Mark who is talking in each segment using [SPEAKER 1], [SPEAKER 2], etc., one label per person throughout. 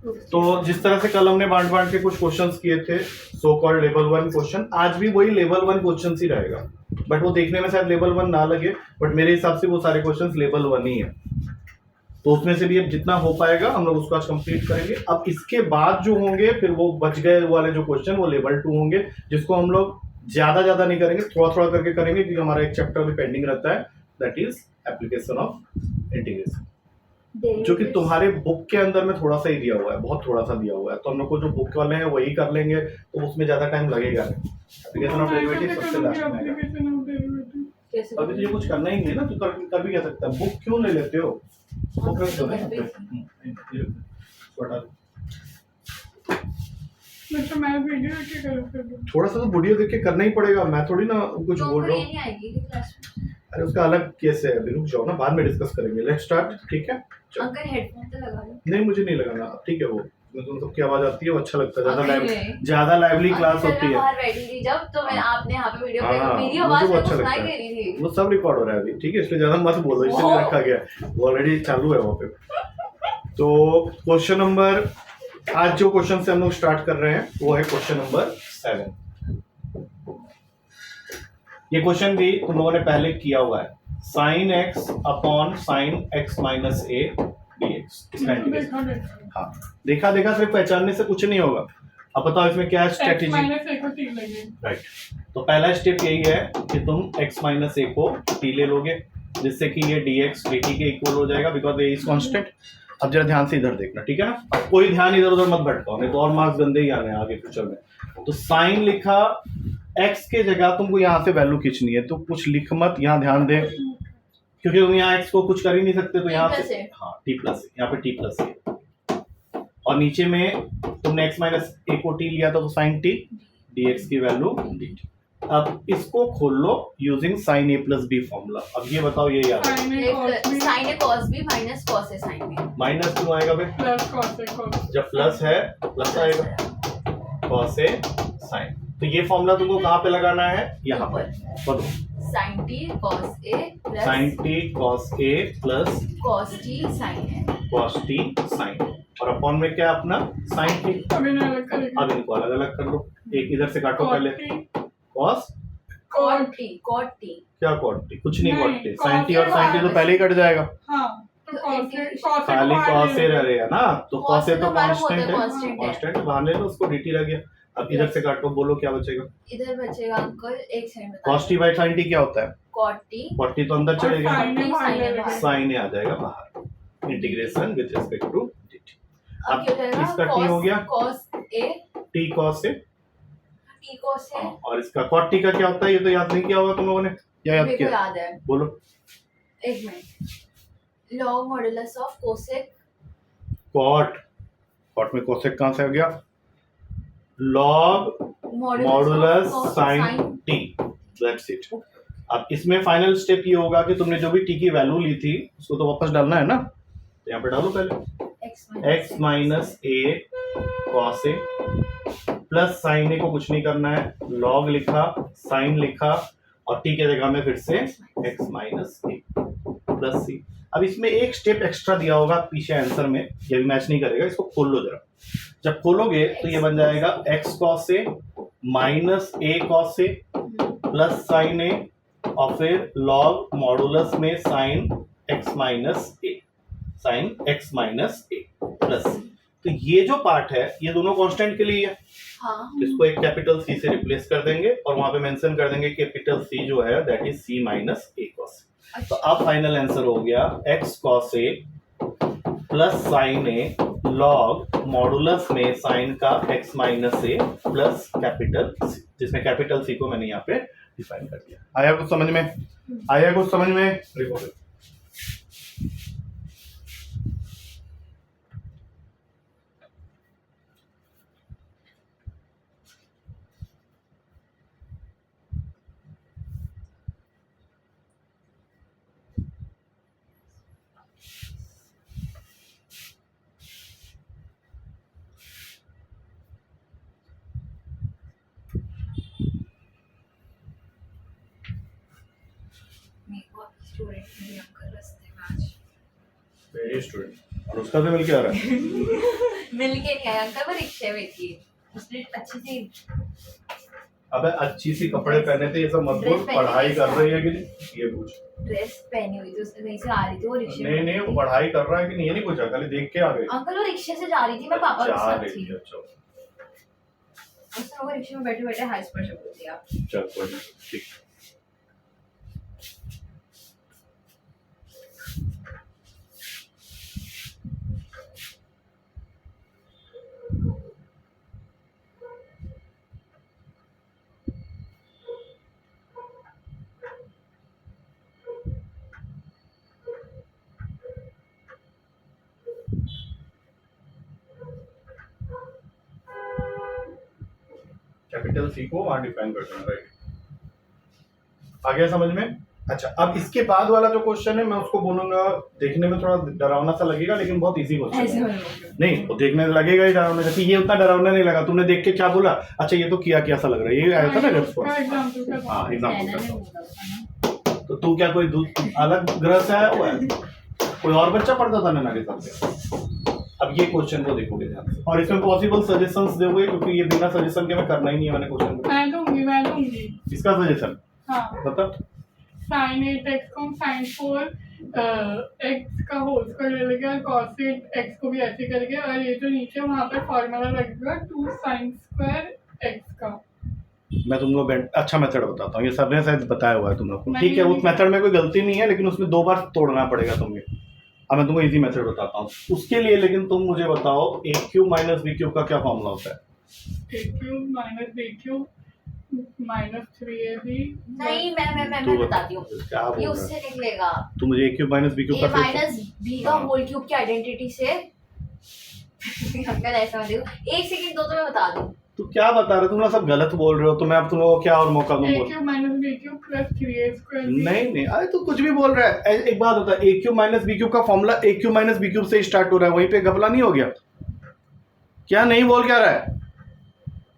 [SPEAKER 1] तो जिस तरह से कल हमने बांट बांट के कुछ क्वेश्चंस किए थे, सो कॉल्ड लेवल 1 क्वेश्चन, आज भी वही लेवल 1 क्वेश्चन ही रहेगा, बट वो देखने में शायद लेवल 1 ना लगे, बट मेरे हिसाब से वो सारे क्वेश्चंस लेवल 1 ही है। तो उसमें से भी अब जितना हो पाएगा हम लोग उसको आज कंप्लीट करेंगे। अब इसके बाद जो होंगे फिर वो बच गए वाले जो क्वेश्चन वो लेवल 2 होंगे, जिसको हम लोग ज्यादा नहीं करेंगे, थोड़ा थोड़ा करके करेंगे, क्योंकि हमारा एक चैप्टर भी पेंडिंग रहता है, that is application of integration, जो कि तुम्हारे बुक के अंदर में थोड़ा सा ही दिया हुआ है, बहुत थोड़ा सा दिया हुआ है, तो हम लोग को जो बुक वाले हैं वही कर लेंगे, तो उसमें ज्यादा टाइम लगेगा नहीं। एप्लीकेशन ऑफ डेरिवेटिव सबसे लास्ट में आएगा। अभी तुझे कुछ करना ही नहीं है ना, तू कर भी क्या सकता है, बुक क्यों ले लेते हो? बुक रख दो ना यहाँ पे। छोटा थोड़ा सा तो वीडियो देख के करना ही पड़ेगा, मैं थोड़ी ना कुछ बोल रहा हूँ। अरे उसका अलग केस है, अभी रुक जाओ ना, बाद में डिस्कस करेंगे। लेट्स स्टार्ट, ठीक है?
[SPEAKER 2] अंकल हेडफोन तो लगा लो।
[SPEAKER 1] नहीं मुझे नहीं लगाना, ठीक है, वो तुम सबकी आवाज आती है, वो अच्छा लगता है, ज्यादा लाइवली क्लास होती है।
[SPEAKER 2] बाहर बैठी थी जब, तो मैं आपने यहाँ पे वीडियो पे मेरी
[SPEAKER 1] मुझे
[SPEAKER 2] आवाज
[SPEAKER 1] वो अच्छा लगता
[SPEAKER 2] सुनाई दे रही
[SPEAKER 1] है,
[SPEAKER 2] थी।
[SPEAKER 1] वो सब रिकॉर्ड हो रहा है अभी, ठीक है, इसलिए ज्यादा मत बोलो, इसलिए रखा गया, वो ऑलरेडी चालू है वहाँ पे। तो क्वेश्चन नंबर, आज जो क्वेश्चन से हम लोग स्टार्ट कर रहे हैं वो है क्वेश्चन नंबर 7। ये क्वेश्चन भी तुम लोगों ने पहले किया हुआ है, sin x upon sin x minus a dx। हाँ देखा, सिर्फ पहचानने से कुछ नहीं होगा। अब बताओ इसमें क्या है स्ट्रेटेजी? राइट, तो पहला स्टेप यही है कि तुम x माइनस a को t ले लोगे, जिससे कि ये dx dt के इक्वल हो जाएगा, बिकॉज ए इज कांस्टेंट। अब जरा ध्यान से इधर देखना, ठीक है ना, अब कोई ध्यान इधर उधर मत भटकाओ, नहीं तो और मार्क्स गंदे ही आने हैं आगे फ्यूचर में। तो साइन लिखा, x के जगह तुमको यहाँ से वैल्यू खींचनी है, तो कुछ लिख मत, यहाँ ध्यान दे, क्योंकि तुम यहाँ x को कुछ कर ही नहीं सकते, तो यहाँ से हाँ t प्लस, यहाँ पे t प्लस है, और नीचे में तुमने x माइनस a को t लिया था, तो साइन t dx की वैल्यू dt। अब इसको खोल लो using sine a plus b formula. अब ये बताओ, ये याद है
[SPEAKER 2] sine a cos b minus cos a sin b।
[SPEAKER 1] Minus क्यों आएगा भाई?
[SPEAKER 3] प्लस cos a,
[SPEAKER 1] जब प्लस है तो प्लस आएगा, cos a sin। तो ये फॉर्मूला तुमको कहाँ पे लगाना है? यहाँ पर, बताओ।
[SPEAKER 2] sin t cos a plus
[SPEAKER 1] sin t cos a plus
[SPEAKER 2] cos t sin a,
[SPEAKER 1] cos t sin, और अपॉन में क्या अपना sin t। अब इनको अलग अलग कर लो, एक इधर से काटो पहले, cos
[SPEAKER 2] cot t
[SPEAKER 1] क्या cot t? कुछ नहीं cot t, sin t और sin t तो पहले ही कट जाएगा, खाली cos a रह रहा है ना, तो cos a तो कांस्टेंट है, कांस्टेंट बाहर ले लो, उसको dt रह गया। अब इधर से काटो, बोलो क्या बचेगा?
[SPEAKER 2] इधर बचेगा अंकल, एक सेकंड बता।
[SPEAKER 1] cos t by sin t क्या होता है?
[SPEAKER 2] cot
[SPEAKER 1] t तो अंदर चलेगा,
[SPEAKER 2] sin
[SPEAKER 1] sin a आ जाएगा बाहर, integration with respect to dt।
[SPEAKER 2] अब क्या हो
[SPEAKER 1] इसका t हो गया
[SPEAKER 2] cos a
[SPEAKER 1] t cos a,
[SPEAKER 2] t cos a,
[SPEAKER 1] और इसका cot t का क्या होता है? ये तो याद नहीं किया होगा तुम लोगों ने, क्या याद किया?
[SPEAKER 2] याद है,
[SPEAKER 1] बोलो।
[SPEAKER 2] एक minute, log modulus of cosec
[SPEAKER 1] cot में कोसेक कहाँ से आ गया? log modulus sin t, that's it. अब इसमें फाइनल स्टेप ये होगा कि तुमने जो भी t की वैल्यू ली थी उसको तो वापस डालना है ना, तो यहाँ पे डालो पहले x minus a cos a plus sin a को कुछ नहीं करना है, log लिखा, sin लिखा, और t के जगह में फिर से x minus a plus c। अब इसमें एक स्टेप एक्स्ट्रा दिया होगा पीछे आंसर में, ये भी मैच नहीं करेगा, इसको खोल लो जरा। जब खोलोगे तो ये बन जाएगा x cos a minus a cos a plus sin a, और फिर log मॉडुलस में sin x minus a, sin x minus a plus. तो ये जो पार्ट है ये दोनों कांस्टेंट के लिए है,
[SPEAKER 2] हाँ,
[SPEAKER 1] इसको एक कैपिटल C से रिप्लेस कर देंगे और वहां पे मेंशन कर देंगे कैपिटल C जो है that is C minus a cos a। तो अब फाइनल आंसर हो गया x cos a plus sin a log modulus में sin का x minus a plus capital C, जिसमें कैपिटल C को मैंने यहाँ पे डिफाइन कर दिया। आया कुछ समझ में? आया कुछ समझ में? रिकॉर्ड
[SPEAKER 2] स्टूडेंट मेरे अंकल रास्ते में आज
[SPEAKER 1] वेरी स्टूडेंट और उसका से मिल के आ रहा है।
[SPEAKER 2] मिलके नहीं आया अंकल, वो रिक्शे में थी, उसने अच्छी सी
[SPEAKER 1] अबे अच्छी सी कपड़े पहने थे, ये सब मत
[SPEAKER 2] ड्रेस
[SPEAKER 1] बोल।
[SPEAKER 2] पहनी
[SPEAKER 1] पढ़ाई
[SPEAKER 2] थी
[SPEAKER 1] कर
[SPEAKER 2] क्या?
[SPEAKER 1] रही है कि नहीं ये पूछ।
[SPEAKER 2] ड्रेस पहनी हुई थी, उसने कहीं से आ रही थी, वो रिक्शे में
[SPEAKER 1] नहीं नहीं, वो पढ़ाई कर रहा है कि नहीं ये नहीं पूछा, खाली देख के आ गए।
[SPEAKER 2] अंकल वो रिक्शे से जा रही थी, मैं पापा के
[SPEAKER 1] जा
[SPEAKER 2] साथ
[SPEAKER 1] रही
[SPEAKER 2] थी,
[SPEAKER 1] थी, अच्छा
[SPEAKER 2] उसने वो रिक्शे में बैठे बैठे हाई स्पर्श बोल दिया।
[SPEAKER 1] चल कोई नहीं, ठीक। कैपिटल सी को वहां डिफाइन कर देना, राइट। आ गया समझ में? अच्छा, अब इसके बाद वाला जो क्वेश्चन है मैं उसको बोलूंगा, देखने में थोड़ा डरावना सा लगेगा लेकिन बहुत इजी क्वेश्चन
[SPEAKER 2] ऐसे
[SPEAKER 1] है।
[SPEAKER 2] होने
[SPEAKER 1] नहीं, वो देखने में लगेगा ही डरावना, जैसे ये उतना डरावना नहीं लगा। तुमने देख के क्या बोला, अच्छा ये तो किया क्या सा लग रहा है, ये आया था ना रिस्पॉन्स। हाँ, एग्जाम्पल। तो तू क्या कोई अलग ग्रह से आया हुआ है? कोई और बच्चा पढ़ता था नैना के साथ? अब ये क्वेश्चन को देखोगे ध्यान से, और इसमें पॉसिबल सजेशंस दोगे, क्योंकि ये बिना सजेशन के मैं करना ही नहीं है मैंने क्वेश्चन।
[SPEAKER 3] मैं दूंगी।
[SPEAKER 1] इसका सजेशन
[SPEAKER 3] हाँ,
[SPEAKER 1] बता।
[SPEAKER 3] sin 8x को sin 4 x का होल स्क्वायर ले लेंगे और cos 8x को भी ऐसे करेंगे, और ये जो नीचे वहाँ पे फॉर्मूला लगेगा 2 sin स्क्वायर x का।
[SPEAKER 1] मैं तुमको अच्छा मेथड बताता हूँ, ये सबने शायद बताया हुआ है तुम लोग को,
[SPEAKER 3] नहीं,
[SPEAKER 1] ठीक है। उस
[SPEAKER 3] नहीं।
[SPEAKER 1] मेथड में कोई गलती नहीं है, लेकिन उसमें 2 बार तोड़ना पड़ेगा तुम्हें। अब मैं तुमको इजी मेथड बताता हूँ उसके लिए, लेकिन तुम मुझे बताओ a cube minus b cube का क्या फॉर्मूला होता है?
[SPEAKER 3] a cube minus b cube minus 3ab।
[SPEAKER 2] नहीं, मैं
[SPEAKER 1] तू
[SPEAKER 2] बताती हूँ,
[SPEAKER 1] क्या बोल
[SPEAKER 2] ये
[SPEAKER 1] रहा
[SPEAKER 2] उससे
[SPEAKER 1] है?
[SPEAKER 2] निकलेगा
[SPEAKER 1] तू मुझे a cube minus b cube
[SPEAKER 2] a
[SPEAKER 1] का
[SPEAKER 2] माइनस b का
[SPEAKER 1] हाँ।
[SPEAKER 2] होल क्यूब की आइडेंटिटी से। अंकल ऐसा मत देखो, एक सेकंड दो तो मैं बता दूं।
[SPEAKER 1] तू क्या बता रहे हो? तुम लोग सब गलत बोल रहे हो, तो मैं अब तुम लोगों को क्या और मौका दूं
[SPEAKER 3] a
[SPEAKER 1] बोल।
[SPEAKER 3] Cube minus b cube plus 3a square.
[SPEAKER 1] नहीं नहीं, अरे तू कुछ भी बोल रहा है। एक बात होता है, a cube minus b cube का formula a cube minus b cube से स्टार्ट हो रहा है, वहीं पे घपला नहीं हो गया क्या? नहीं बोल क्या रहा है?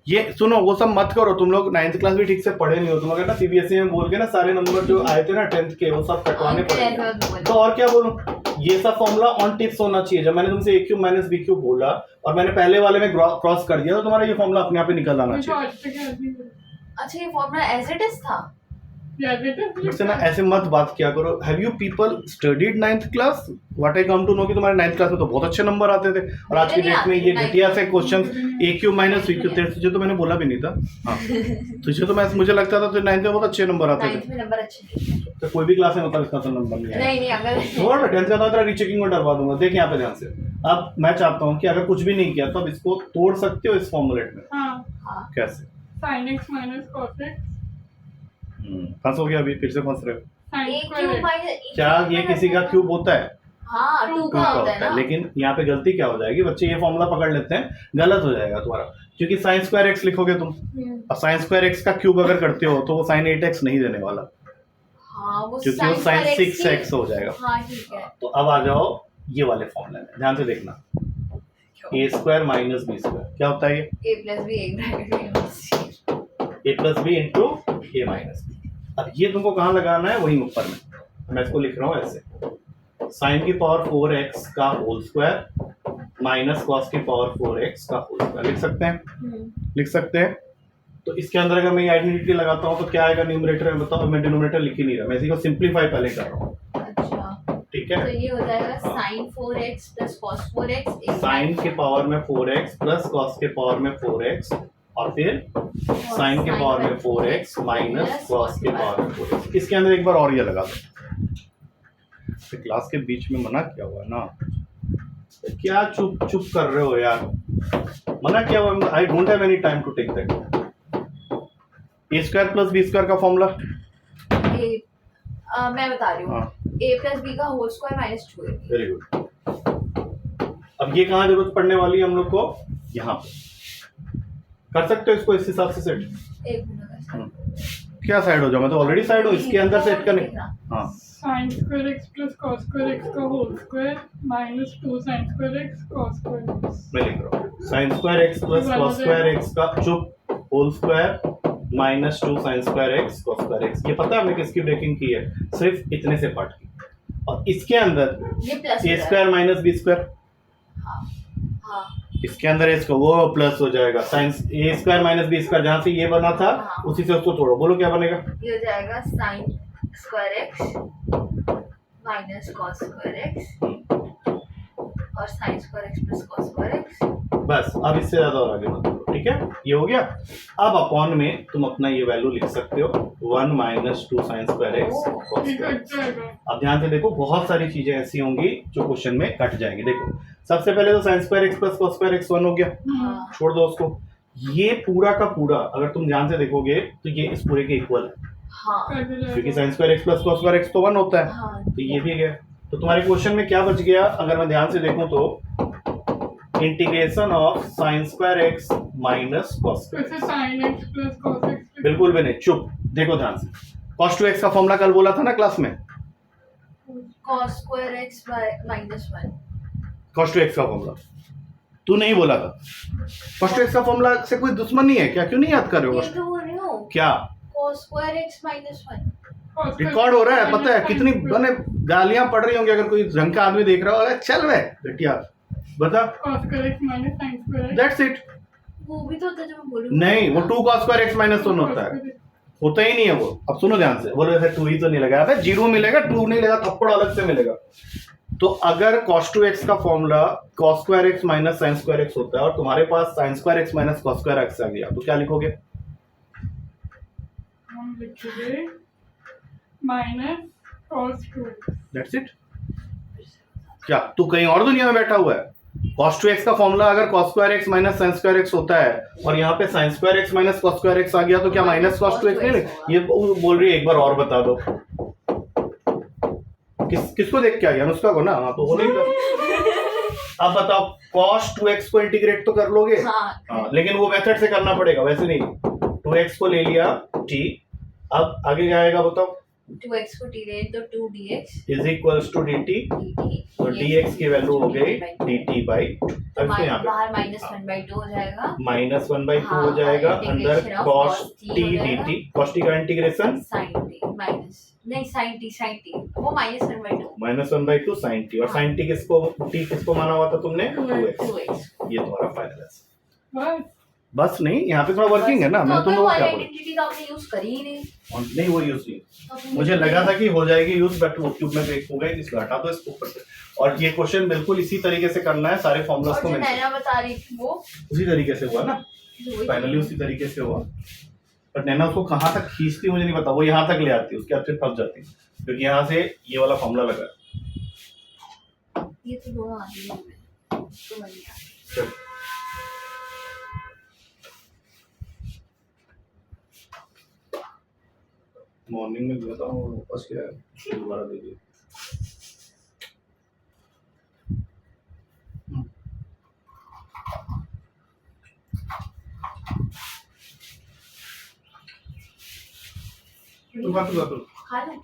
[SPEAKER 1] ये सुनो, वो सब मत करो। तुम लोग 9th क्लास भी ठीक से पढ़े नहीं हो। तुम लोग ना सीबीएसई में बोल के ना सारे नंबर जो आए थे ना 10th के, वो सब कटवाने
[SPEAKER 2] अंकल ऐसा
[SPEAKER 1] पड़ेंगे।
[SPEAKER 2] मत बोलो।
[SPEAKER 1] तो और क्या बोलूं, ये सब फॉर्मूला ऑन टिप्स होना चाहिए। जब मैंने तुमसे a cube minus b cube बोला और मैंने पहले वाले में क्रॉस कर दिया, तो तुम्हारा ये फॉर्मूला अपने आप ही निकल आना चाहिए।
[SPEAKER 2] अच्छा, ये फॉर्मूला एज इट इज था।
[SPEAKER 1] मुझसे ना ऐसे मत बात किया करो। Have you people studied 9th class? What I come to know कि तुम्हारे 9th क्लास में तो बहुत अच्छे नंबर आते थे, और आज की डेट में ये घटिया से question a cube minus b cube, तुझे तो मैंने बोला भी नहीं था। हाँ, तुझे तो मुझे लगता था तो 9th में बहुत अच्छे नंबर आते
[SPEAKER 2] 9th
[SPEAKER 1] थे।
[SPEAKER 2] में नंबर अच्छे नहीं थे।
[SPEAKER 1] तो कोई भी क्लास में मतलब इसका तो नंबर नहीं आया।
[SPEAKER 2] नहीं अंकल,
[SPEAKER 1] छोड़, 10th का तो रीचेकिंग में डरवा दूंगा। देख यहाँ पे ध्यान से। अब मैं चाहता हूँ कि अगर कुछ भी नहीं किया तो अब इसको तोड़ सकते हो इस फॉर्मूलेट में।
[SPEAKER 3] हाँ,
[SPEAKER 1] कैसे?
[SPEAKER 3] sin x minus cos x
[SPEAKER 1] फंस हो गया, अभी फिर से फंस रहे हो।
[SPEAKER 3] sin
[SPEAKER 2] a
[SPEAKER 3] square
[SPEAKER 2] cube
[SPEAKER 3] x।
[SPEAKER 2] Minus
[SPEAKER 1] क्या ये किसी का क्यूब होता है?
[SPEAKER 2] हाँ 2 का होता है ना।
[SPEAKER 1] लेकिन यहाँ पे गलती क्या हो जाएगी बच्चे, ये फॉर्मूला पकड़ लेते हैं, गलत हो जाएगा तुम्हारा, क्योंकि साइन स्क्वायर एक्स लिखोगे तुम, और साइन स्क्वायर एक्स का क्यूब अगर करते हो तो वो साइन 8x नहीं देने वाला,
[SPEAKER 2] हाँ, वो
[SPEAKER 1] क्योंकि वो साइन 6x हो जाएगा।
[SPEAKER 2] हाँ ठीक है।
[SPEAKER 1] तो अब आ जाओ ये वाले फॉर्मूले में, ध्यान से देखना। a square minus b square क्या होता है? ये
[SPEAKER 2] a प्लस b एक ब्रैकेट में
[SPEAKER 1] a plus B into A minus B. अब ये तुमको कहाँ लगाना है? वही ऊपर में। मैं इसको लिख रहा हूँ ऐसे, साइन की पावर 4x का होल स्क्वायर माइनस कॉस की पावर 4x का होल स्क्वायर। लिख सकते हैं? लिख सकते हैं। तो इसके अंदर अगर मैं आइडेंटिटी लगाता हूँ तो क्या आएगा न्यूमरेटर में? बताओ। मैं डिनोमिनेटर लिख ही नहीं रहा, मैं इसी को सिंप्लीफाई पहले कर रहा हूँ।
[SPEAKER 2] अच्छा,
[SPEAKER 1] ठीक है,
[SPEAKER 2] तो ये हो जाएगा sin 4x plus cos 4x।
[SPEAKER 1] Sine के पावर में 4x प्लस कॉस के पावर में 4x, और फिर साइन के पावर में 4x माइनस कॉस के पावर में 4x। इसके अंदर एक बार और ये लगा दो। क्लास के बीच में मना किया हुआ है ना, क्या चुप चुप कर रहे हो यार? मना किया हुआ। I don't have any time to take that. a square plus b square का फॉर्मूला
[SPEAKER 2] मैं बता रही हूँ।
[SPEAKER 1] हाँ,
[SPEAKER 2] a प्लस b का whole square minus 2ab।
[SPEAKER 1] Very good. अब ये कहाँ जरूरत पड़ने वाली है हम लोग को? यहाँ पे कर सकते हो इसको इस हिसाब से सेट।
[SPEAKER 2] एक मिनट,
[SPEAKER 1] क्या साइड हो जाओ? मैं तो ऑलरेडी साइड हूँ, इसके अंदर सेट करने। हाँ,
[SPEAKER 3] sin square x plus cos square x का whole square minus 2 sin square x cos square x।
[SPEAKER 1] मैं लिख रहा हूँ sine square x plus cos square x का चुप whole square minus 2 sine square x cos square x. ये पता है हमने किसकी ब्रेकिंग की है? सिर्फ इतने से पार्ट की। और इसके अंदर
[SPEAKER 2] ये plus
[SPEAKER 1] a square minus b square
[SPEAKER 2] हाँ
[SPEAKER 1] इसके अंदर इसका वो प्लस हो जाएगा साइन ए स्क्वायर माइनस बी स्क्वायर, जहाँ से ये बना था
[SPEAKER 2] हाँ।
[SPEAKER 1] उसी से उसको तोड़ो, बोलो क्या बनेगा।
[SPEAKER 2] ये हो जाएगा sine square x minus cos square x और sine square x plus cos square x.
[SPEAKER 1] बस अब इससे ज्यादा और आगे मत बढ़ो, ठीक है, ये हो गया। अब अपॉन में तुम अपना ये वैल्यू लिख सकते हो 1 minus 2 sine square x cos
[SPEAKER 3] ये
[SPEAKER 1] स्क्वायर।
[SPEAKER 3] कट जाएगा।
[SPEAKER 1] अब ध्यान से देखो, बहुत सारी चीजें ऐसी होंगी जो क्वेश्चन में कट जाएंगी। देखो सबसे पहले तो sign square x plus cos square x 1 हो गया,
[SPEAKER 2] हाँ
[SPEAKER 1] छोड़ दो उसको। ये पूरा का पूरा अगर तुम ध्यान से देखोगे तो ये इस पूरे के इक्वल है,
[SPEAKER 2] हाँ
[SPEAKER 3] कट
[SPEAKER 1] क्योंकि
[SPEAKER 3] जाएगा।
[SPEAKER 1] Sine square x plus cos square x तो 1 होता है,
[SPEAKER 2] हाँ
[SPEAKER 1] तो ये भी गया। तो तुम्हारे क्वेश्चन में क्या बच गया, अगर मैं ध्यान से देखूं तो integration of sine square x minus cos square.
[SPEAKER 3] वैसे sin x plus cos x
[SPEAKER 1] बिल्कुल भी नहीं, चुप, देखो ध्यान से। cos 2x का फॉर्मूला कल बोला था ना क्लास में,
[SPEAKER 2] cos square x minus 1।
[SPEAKER 1] cos 2x का फॉर्मूला तू नहीं बोला था। cos 2x का फॉर्मूला से कोई दुश्मन नहीं है क्या, क्यों नहीं याद कर रहे हो?
[SPEAKER 2] ये तो बोल रही हूँ
[SPEAKER 1] क्या
[SPEAKER 2] cos square x minus 1।
[SPEAKER 3] cos x
[SPEAKER 1] record हो रहा है, पता है कितनी मैंने गालियां पड़ रही होंगी, अगर कोई रंग का आदमी देख रहा हो, अरे चल वे बेटिया बता,
[SPEAKER 3] cos square x minus sin square x।
[SPEAKER 1] That's it.
[SPEAKER 2] वो भी तो होता है जो मैं बोल रही हूँ।
[SPEAKER 1] नहीं, वो 2 cos स्क्वायर x माइनस 1 होता है, होता ही नहीं है वो। अब सुनो ध्यान से, बोलो ऐसे 2 ही तो नहीं लगा, अबे 0 मिलेगा, 2 नहीं लगा, थप्पड़ अलग से मिलेगा। तो अगर cos 2x का formula cos square x minus sin square x होता है और तुम्हारे पास sin square x minus cos square x आ गया, तो क्या लिखोगे?
[SPEAKER 3] हम लिखेंगे minus cos 2x।
[SPEAKER 1] That's it. क्या तू कहीं और दुनिया में बैठा हुआ है? cos 2x का फॉर्मूला अगर cos square x minus sin square x होता है और यहाँ पे sin square x minus cos square x आ गया, तो क्या माइनस cos 2x नहीं? ये बोल रही है, एक बार और बता दो। किसको देख के आई? अनुष्का को ना? हाँ, तो वो नहीं कर। अब बताओ, cos 2x को इंटीग्रेट तो कर लोगे,
[SPEAKER 2] हाँ
[SPEAKER 1] लेकिन वो मेथड से करना पड़ेगा, वैसे नहीं। 2x को ले लिया t, अब आगे क्या आएगा बताओ?
[SPEAKER 2] 2x को डिवाइड तो 2dx
[SPEAKER 1] is equals to dt,
[SPEAKER 2] dt
[SPEAKER 1] तो dx की वैल्यू हो गई dt बाई 2। अब इसको यहाँ पे
[SPEAKER 2] बाहर -1/2 हो जाएगा,
[SPEAKER 1] माइनस 1/2
[SPEAKER 2] हाँ,
[SPEAKER 1] हो जाएगा,
[SPEAKER 2] और
[SPEAKER 1] अंदर
[SPEAKER 2] integration of
[SPEAKER 1] cos
[SPEAKER 2] cos t
[SPEAKER 1] t
[SPEAKER 2] हो जाएगा।
[SPEAKER 1] dt, cos t का इंटीग्रेशन
[SPEAKER 2] sin t माइनस नहीं sin t वो -1/2
[SPEAKER 1] माइनस 1/2 sin t, और sin t किसको माना हुआ था तुमने? 2x।
[SPEAKER 2] 2x।
[SPEAKER 1] ये तुम्हारा फाइनल आंसर।
[SPEAKER 3] बस
[SPEAKER 1] बस नहीं, यहाँ पे थोड़ा वर्किंग है ना, मैंने तुम लोगों को क्या बोला?
[SPEAKER 2] आइडेंटिटी तो आपने यूज करी ही नहीं।
[SPEAKER 1] नहीं, वो यूज नहीं,
[SPEAKER 2] तो फिर
[SPEAKER 1] मुझे लगा था कि हो जाएगी यूज, बट वो ट्यूब में ब्रेक हो गई, इसको हटा दो इसको ऊपर से। और ये क्वेश्चन बिल्कुल इसी तरीके से करना है, सारे फॉर्मूलास
[SPEAKER 2] और
[SPEAKER 1] को
[SPEAKER 2] जो
[SPEAKER 1] मेंशन
[SPEAKER 2] नैना बता रही थी वो
[SPEAKER 1] उसी तरीके से हुआ ना,
[SPEAKER 2] वही
[SPEAKER 1] फाइनली उसी तरीके से हुआ। बट नैना उसको कहाँ तक खींचती मुझे नहीं पता, वो यहाँ तक ले आती, उसके बाद फिर फंस जाती, क्योंकि यहाँ से ये वाला फॉर्मूला लगा है।
[SPEAKER 2] ये तो दोनों आगे हो गए तो बन गया।
[SPEAKER 1] चलो। मॉर्निंग में दिया था वो वापस क्या है, दोबारा दे दिया। तू
[SPEAKER 2] खा लो।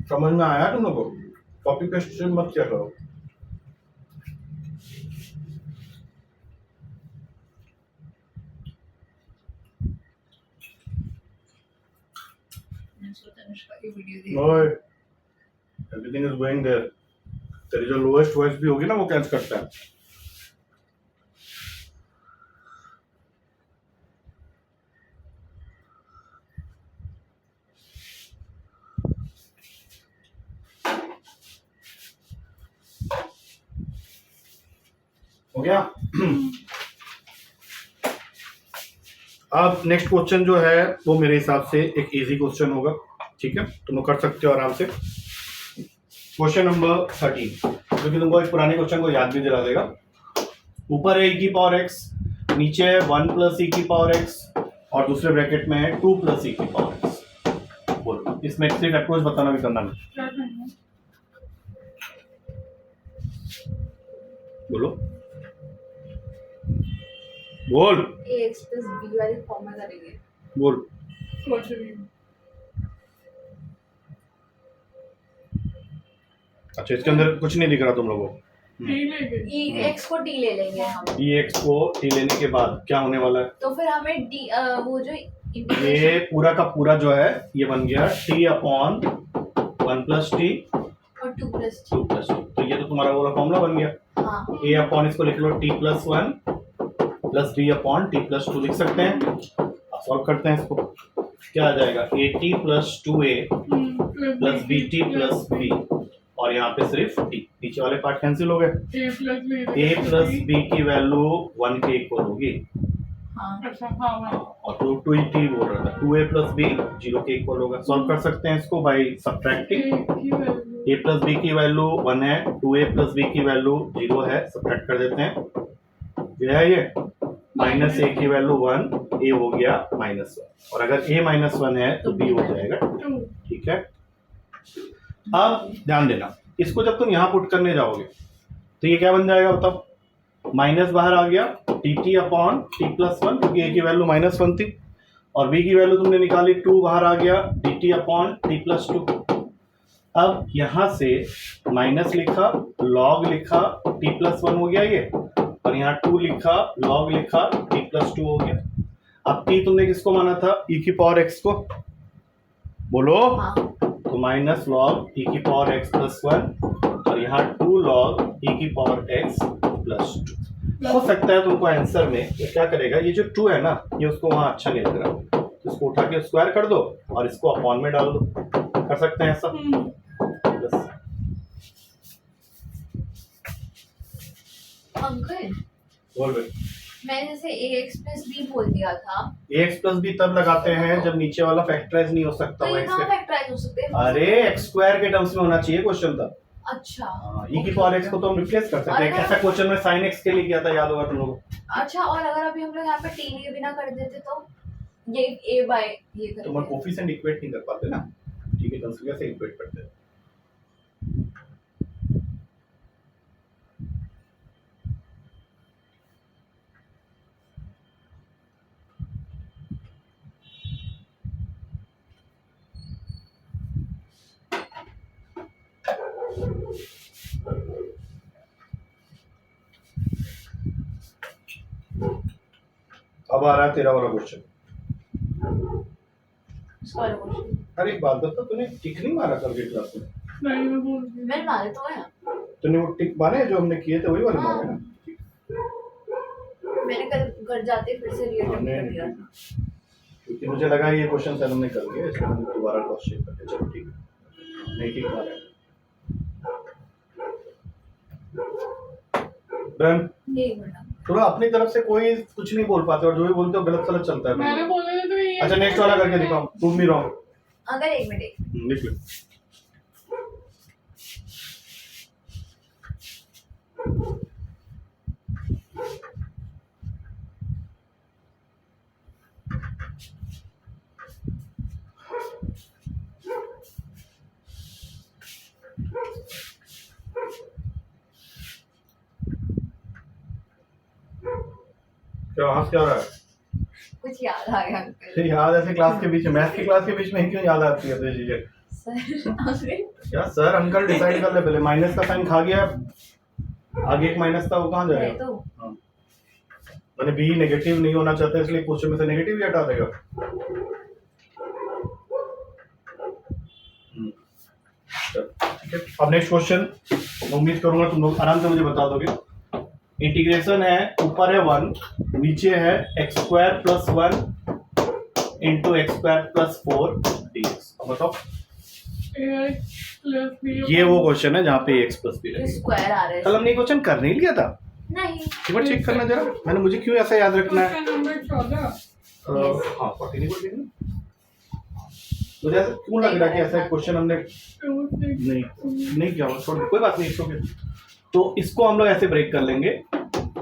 [SPEAKER 1] समझ में आया तुम लोगों को? कॉपी पेस्ट मत क्या करो।
[SPEAKER 2] अनुष्का की वीडियो देख
[SPEAKER 1] ओए, एवरीथिंग इज गोइंग देयर। तेरी जो लोएस्ट वॉइस भी होगी ना, वो कैच करता है। हो गया। अब नेक्स्ट क्वेश्चन जो है वो मेरे हिसाब से एक इजी क्वेश्चन होगा, ठीक है, तुम लोग कर सकते हो आराम से। क्वेश्चन नंबर 13, जो कि तुमको एक पुराने क्वेश्चन को याद भी दिला देगा। ऊपर है e की पावर x, नीचे है 1 प्लस e की पावर x, और दूसरे ब्रैकेट में है 2 प्लस ई की पावर एक्स। बोलो इसमें सिर्फ अप्रोच बताना भी करना नहीं।
[SPEAKER 3] क्या करना?
[SPEAKER 1] बोलो बोल
[SPEAKER 2] ax plus b वाली फॉर्म में करेंगे।
[SPEAKER 1] बोल।
[SPEAKER 3] सोच रही हूँ।
[SPEAKER 1] अच्छा इसके अंदर कुछ नहीं दिख रहा तुम लोगों को।
[SPEAKER 3] टी लेंगे।
[SPEAKER 2] x को d ले लेंगे हम।
[SPEAKER 1] dx को t लेने के बाद क्या होने वाला है?
[SPEAKER 2] तो फिर हमें d वो जो
[SPEAKER 1] ये
[SPEAKER 2] इंटीग्रेशन
[SPEAKER 1] पूरा का पूरा जो है ये बन गया t अपॉन 1 प्लस टी
[SPEAKER 2] और 2 प्लस
[SPEAKER 1] 2 प्लस टी। तो ये तो तुम्हारा वो वाला फॉर्मूला बन गया।
[SPEAKER 2] हाँ
[SPEAKER 1] a अपॉन इसको लिख लो t plus 1 plus b upon t plus 2 लिख सकते हैं। अब सॉल्व करते हैं इसको। क्या आ जाएगा at plus 2a plus bt plus b और यहाँ पे सिर्फ t। नीचे वाले पार्ट कैंसिल हो गए। a प्लस b की वैल्यू 1 के इक्वल होगी।
[SPEAKER 2] हाँ
[SPEAKER 3] अच्छा हाँ हाँ।
[SPEAKER 1] और 2t बोल रहा था 2a प्लस b 0 के इक्वल होगा। सॉल्व कर सकते हैं इसको by subtracting. a plus b की वैल्यू 1 है, 2a प्लस b की वैल्यू 0 है, सब्ट्रैक्ट कर देते हैं। ये है ये माइनस a की वैल्यू 1, a हो गया माइनस 1 और अगर a माइनस 1 है तो b हो जाएगा 2। ठीक है। अब ध्यान देना इसको जब तुम यहाँ पुट करने जाओगे तो ये क्या बन जाएगा बताओ। माइनस बाहर आ गया dt अपॉन t प्लस 1 क्योंकि a की वैल्यू माइनस 1 थी और b की वैल्यू तुमने निकाली 2 बाहर आ गया dt अपॉन t प्लस 2। अब यहाँ से माइनस लिखा log लिखा t प्लस 1 हो गया ये और यहाँ 2 लिखा log लिखा t प्लस 2 हो गया। अब t तुमने किसको माना था e की पावर x को बोलो।
[SPEAKER 2] हाँ
[SPEAKER 1] तो माइनस लॉग e की पावर x प्लस 1 और यहाँ 2 लॉग e की पावर x प्लस 2। हो सकता है तुमको आंसर में ये क्या करेगा, ये जो 2 है ना ये उसको वहाँ अच्छा नहीं लग रहा तो इसको उठा के स्क्वायर कर दो और इसको अपॉन में डाल दो। कर सकते हैं ऐसा। बस
[SPEAKER 2] अंकल
[SPEAKER 1] बोल बे।
[SPEAKER 2] मैंने जैसे ax plus b बोल दिया था
[SPEAKER 1] ax प्लस b तब लगाते हैं जब नीचे वाला फैक्टराइज नहीं हो सकता
[SPEAKER 2] तो
[SPEAKER 1] हुआ
[SPEAKER 2] ये
[SPEAKER 1] x
[SPEAKER 2] कहाँ
[SPEAKER 1] के।
[SPEAKER 2] फैक्टराइज हो सकते हैं?
[SPEAKER 1] अरे x स्क्वायर के टर्म्स में होना चाहिए क्वेश्चन तब।
[SPEAKER 2] अच्छा
[SPEAKER 1] e की पावर x को तो हम रिप्लेस कर सकते हैं।
[SPEAKER 2] अरे।
[SPEAKER 1] ऐसा क्वेश्चन में sin x के लिए किया था, याद होगा तुम लोगों को।
[SPEAKER 2] अच्छा और अगर अभी हम लोग यहाँ पे t लिए बिना कर देते तो ये a बाय ये
[SPEAKER 1] तो हम
[SPEAKER 2] करते
[SPEAKER 1] कोफिशिएंट इक्वेट नहीं कर पाते ना। ठीक है टर्म्स कैसे इक्वेट करते हैं। अब आ रहा है तेरा वाला क्वेश्चन।
[SPEAKER 2] सॉरी क्वेश्चन
[SPEAKER 1] अरे एक बात बता, तूने टिक नहीं मारा कल के क्लास में?
[SPEAKER 3] नहीं मैं बोल रही हूँ।
[SPEAKER 2] मैंने मारे तो है
[SPEAKER 1] तूने वो टिक मारे जो हमने किए थे वही वाले
[SPEAKER 2] हाँ।
[SPEAKER 1] मारे ना?
[SPEAKER 2] मैंने कल घर जाते फिर से रीअटेम्प्ट
[SPEAKER 1] नहीं,
[SPEAKER 2] कर दिया
[SPEAKER 1] नहीं।
[SPEAKER 2] था।
[SPEAKER 1] क्योंकि मुझे लगा ये क्वेश्चन सर हमने कर लिया इसलिए हमने दोबारा क्रॉस चेक करके चलो ठीक है। नहीं टिक मारा डन।
[SPEAKER 2] एक मिनट
[SPEAKER 1] थोड़ा अपनी तरफ से कोई कुछ नहीं बोल पाते और जो भी बोलते हो गलत गलत चलता है।
[SPEAKER 3] मैंने बोला था तो ये।
[SPEAKER 1] अच्छा नेक्स्ट वाला करके दिखाओ। Prove me wrong.
[SPEAKER 2] अगर एक मिनट
[SPEAKER 1] लिख लो। क्या हंस क्या रहा है?
[SPEAKER 2] कुछ याद आ गया अंकल।
[SPEAKER 1] याद ऐसे क्लास के बीच में, मैथ की क्लास के बीच में क्यों याद आती है ये चीजें?
[SPEAKER 2] सर अरे
[SPEAKER 1] क्या सर अंकल डिसाइड कर ले पहले। माइनस का साइन खा गया, आगे एक माइनस था वो कहाँ
[SPEAKER 2] नहीं
[SPEAKER 1] जाएगा?
[SPEAKER 2] तो
[SPEAKER 1] हाँ। मैंने बी नेगेटिव नहीं होना चाहता इसलिए क्वेश्चन में से नेगेटिव ही हटा देगा। चल, ठीक है। अब नेक्स्ट क्वेश्चन उम्मीद करूंगा तुम लोग आराम से मुझे बता दोगे। इंटीग्रेशन है ऊपर है 1 नीचे है x square plus 1 into x square plus 4 dx। अब बताओ
[SPEAKER 3] ax plus b
[SPEAKER 1] ये वो क्वेश्चन है जहाँ पे x प्लस बी
[SPEAKER 2] ये
[SPEAKER 1] रहेगा।
[SPEAKER 2] स्क्वायर आ रहा है
[SPEAKER 1] कल हमने ये क्वेश्चन कर नहीं लिया था?
[SPEAKER 2] नहीं
[SPEAKER 1] एक बार चेक करना जरा। मैंने मुझे क्यों ऐसा याद रखना है?
[SPEAKER 3] Question number 14।
[SPEAKER 1] हाँ 14 नहीं बोल रही ना? मुझे ऐसा क्यों लग रहा है कि ऐसा क्वेश्चन हमने नहीं किया होगा। छोड़ दो, कोई बात नहीं इसको। तो इसको हम लोग ऐसे ब्रेक कर लेंगे।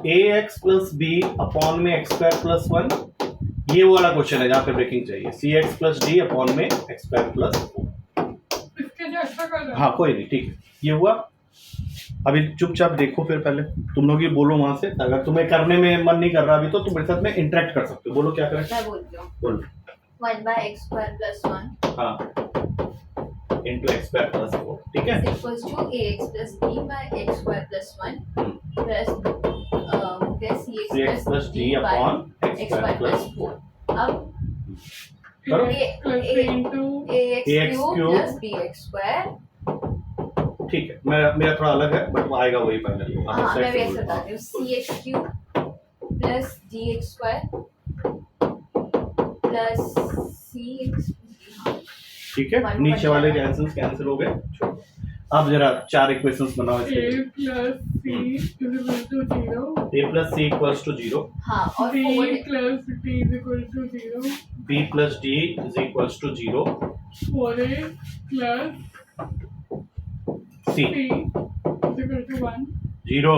[SPEAKER 1] ax प्लस बी अपॉन में एक्स स्क्वायर प्लस 1 ये वो वाला क्वेश्चन है जहाँ पे ब्रेकिंग चाहिए, सी एक्स प्लस डी अपॉन में एक्स स्क्वायर प्लस 4।
[SPEAKER 3] इसके जैसा कर रहा है।
[SPEAKER 1] हाँ कोई नहीं, ठीक है, ये हुआ। अभी चुपचाप देखो, फिर पहले तुम लोग ये बोलो वहां से, अगर तुम्हें करने में मन नहीं कर रहा अभी तो तुम मेरे साथ में इंटरेक्ट कर सकते हो। बोलो क्या करें,
[SPEAKER 2] मैं बोलती हूँ
[SPEAKER 1] बोलो।
[SPEAKER 2] 1/x² + 1
[SPEAKER 1] हाँ, इंटू एक्स स्क्वायर प्लस 4, ठीक है।
[SPEAKER 2] is equals to ax plus b by x square plus 1 plus
[SPEAKER 1] c x plus d upon x
[SPEAKER 2] x
[SPEAKER 1] square
[SPEAKER 2] square
[SPEAKER 1] plus
[SPEAKER 2] plus 4 अब
[SPEAKER 1] करो।
[SPEAKER 3] Plus
[SPEAKER 2] A-
[SPEAKER 3] into
[SPEAKER 2] ax
[SPEAKER 1] cube
[SPEAKER 2] cube plus bx square।
[SPEAKER 1] ठीक है, मेरा थोड़ा अलग है but वो आएगा वही फाइनली।
[SPEAKER 2] हाँ मैं भी ऐसे बताती हूँ, cx³ plus dx² plus cx।
[SPEAKER 1] ठीक है, नीचे वाले कैंसिल हो गए, छोड़ो। अब जरा चार इक्वेशंस बनाओ
[SPEAKER 3] a
[SPEAKER 1] इसके।
[SPEAKER 3] plus c is equal to 0,
[SPEAKER 1] a plus C equals to 0,
[SPEAKER 2] हाँ और
[SPEAKER 3] b
[SPEAKER 2] 4
[SPEAKER 3] plus d is equal to 0,
[SPEAKER 1] b plus D is equals to 0,
[SPEAKER 3] 4a plus
[SPEAKER 1] c
[SPEAKER 3] c is equal to 1.
[SPEAKER 1] 0,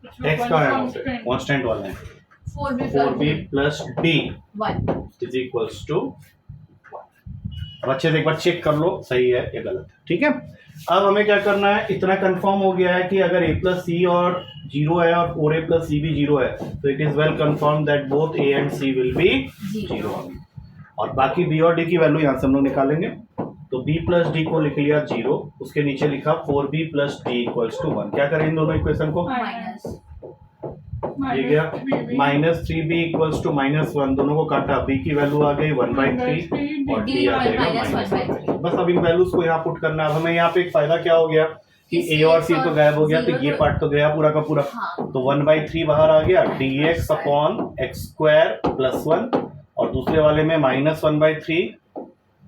[SPEAKER 3] अच्छा,
[SPEAKER 1] x
[SPEAKER 3] one
[SPEAKER 1] का है
[SPEAKER 3] constant.
[SPEAKER 1] Constant वाला है।
[SPEAKER 2] 4b
[SPEAKER 1] 4b plus d
[SPEAKER 2] 1
[SPEAKER 1] is equals to 1। अब अच्छे से एक बार चेक कर लो सही है या गलत है, ठीक है। अब हमें क्या करना है, इतना कंफर्म हो गया है कि अगर a प्लस सी और 0 है और 4a प्लस सी भी 0 है, तो it is well confirm that both a and c will be 0 होंगे। और बाकी b और d की वैल्यू यहाँ से हम लोग निकालेंगे। तो b प्लस डी को लिख लिया 0, उसके नीचे लिखा 4b plus D equals to 1। क्या करें इन दोनों इक्वेशन को,
[SPEAKER 2] माइनस
[SPEAKER 1] ये गया
[SPEAKER 3] 3b
[SPEAKER 1] minus 3b equals to -1, दोनों को काटा, b की वैल्यू आ गई 1/3 और
[SPEAKER 2] D
[SPEAKER 1] d आ जाएगा
[SPEAKER 2] minus
[SPEAKER 1] -1/3। बस अब इन वैल्यूज को यहाँ पुट करना है। अब हमें यहाँ पे एक फायदा क्या हो गया कि
[SPEAKER 2] कि
[SPEAKER 1] a और c तो गायब हो गया, तो
[SPEAKER 2] 0
[SPEAKER 1] ये पार्ट तो गया पूरा का पूरा।
[SPEAKER 2] हाँ
[SPEAKER 1] तो 1/3 बाहर आ गया, dx upon x square plus 1, और दूसरे वाले में -1/3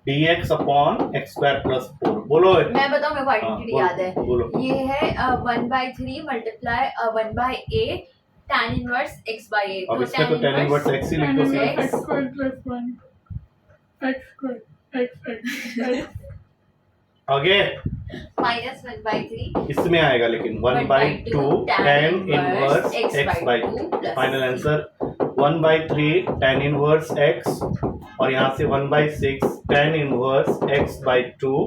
[SPEAKER 1] dx upon x square plus 4। बोलो।
[SPEAKER 2] मैं बताऊँ, मेरे को आइडेंटिटी
[SPEAKER 1] हाँ,
[SPEAKER 2] याद है।
[SPEAKER 1] बोलो।
[SPEAKER 2] ये है 1/3 multiply 1/a tan inverse x by a।
[SPEAKER 1] अब इसमें तो tan इनवर्स x ही लिख दो
[SPEAKER 3] tan
[SPEAKER 1] सिर्फ।
[SPEAKER 3] inverse x square plus 1 x square x
[SPEAKER 1] आगे
[SPEAKER 2] -1/3
[SPEAKER 1] इसमें आएगा लेकिन 1/2 tan inverse x by 2। Final answer 1/3 tan inverse x, और यहाँ से 1/6 tan inverse x by 2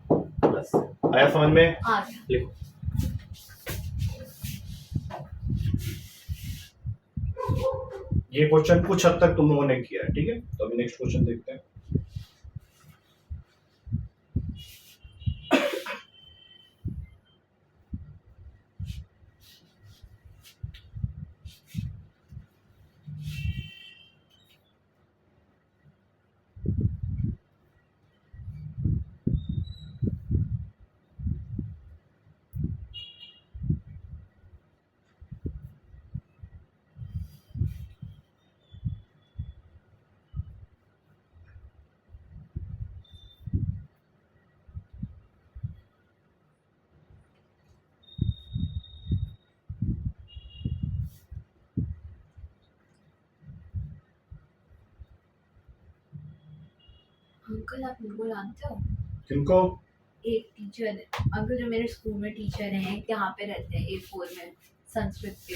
[SPEAKER 1] plus. आया समझ में,
[SPEAKER 2] आ गया।
[SPEAKER 1] लिखो। ये क्वेश्चन कुछ हद तक तुम लोगों ने किया है, ठीक है। तो अभी नेक्स्ट क्वेश्चन देखते हैं।
[SPEAKER 2] अंकल आप इनको जानते हो?
[SPEAKER 1] किनको?
[SPEAKER 2] एक टीचर अंकल जो मेरे स्कूल में टीचर हैं, यहाँ पे रहते हैं A4 में, संस्कृत के।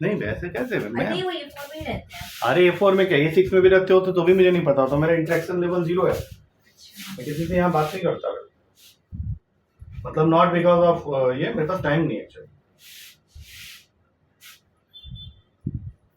[SPEAKER 1] नहीं वैसे कैसे मैं,
[SPEAKER 2] नहीं वो A4 में ही रहते हैं।
[SPEAKER 1] अरे A4 में क्या A6 में भी रहते हो तो भी मुझे नहीं पता होता। मेरा इंटरेक्शन लेवल 0 है,
[SPEAKER 2] अच्छा
[SPEAKER 1] मैं किसी से यहाँ बात नहीं करता, मतलब नॉट बिकॉज ऑफ ये मेरे पास टाइम नहीं है एक्चुअली।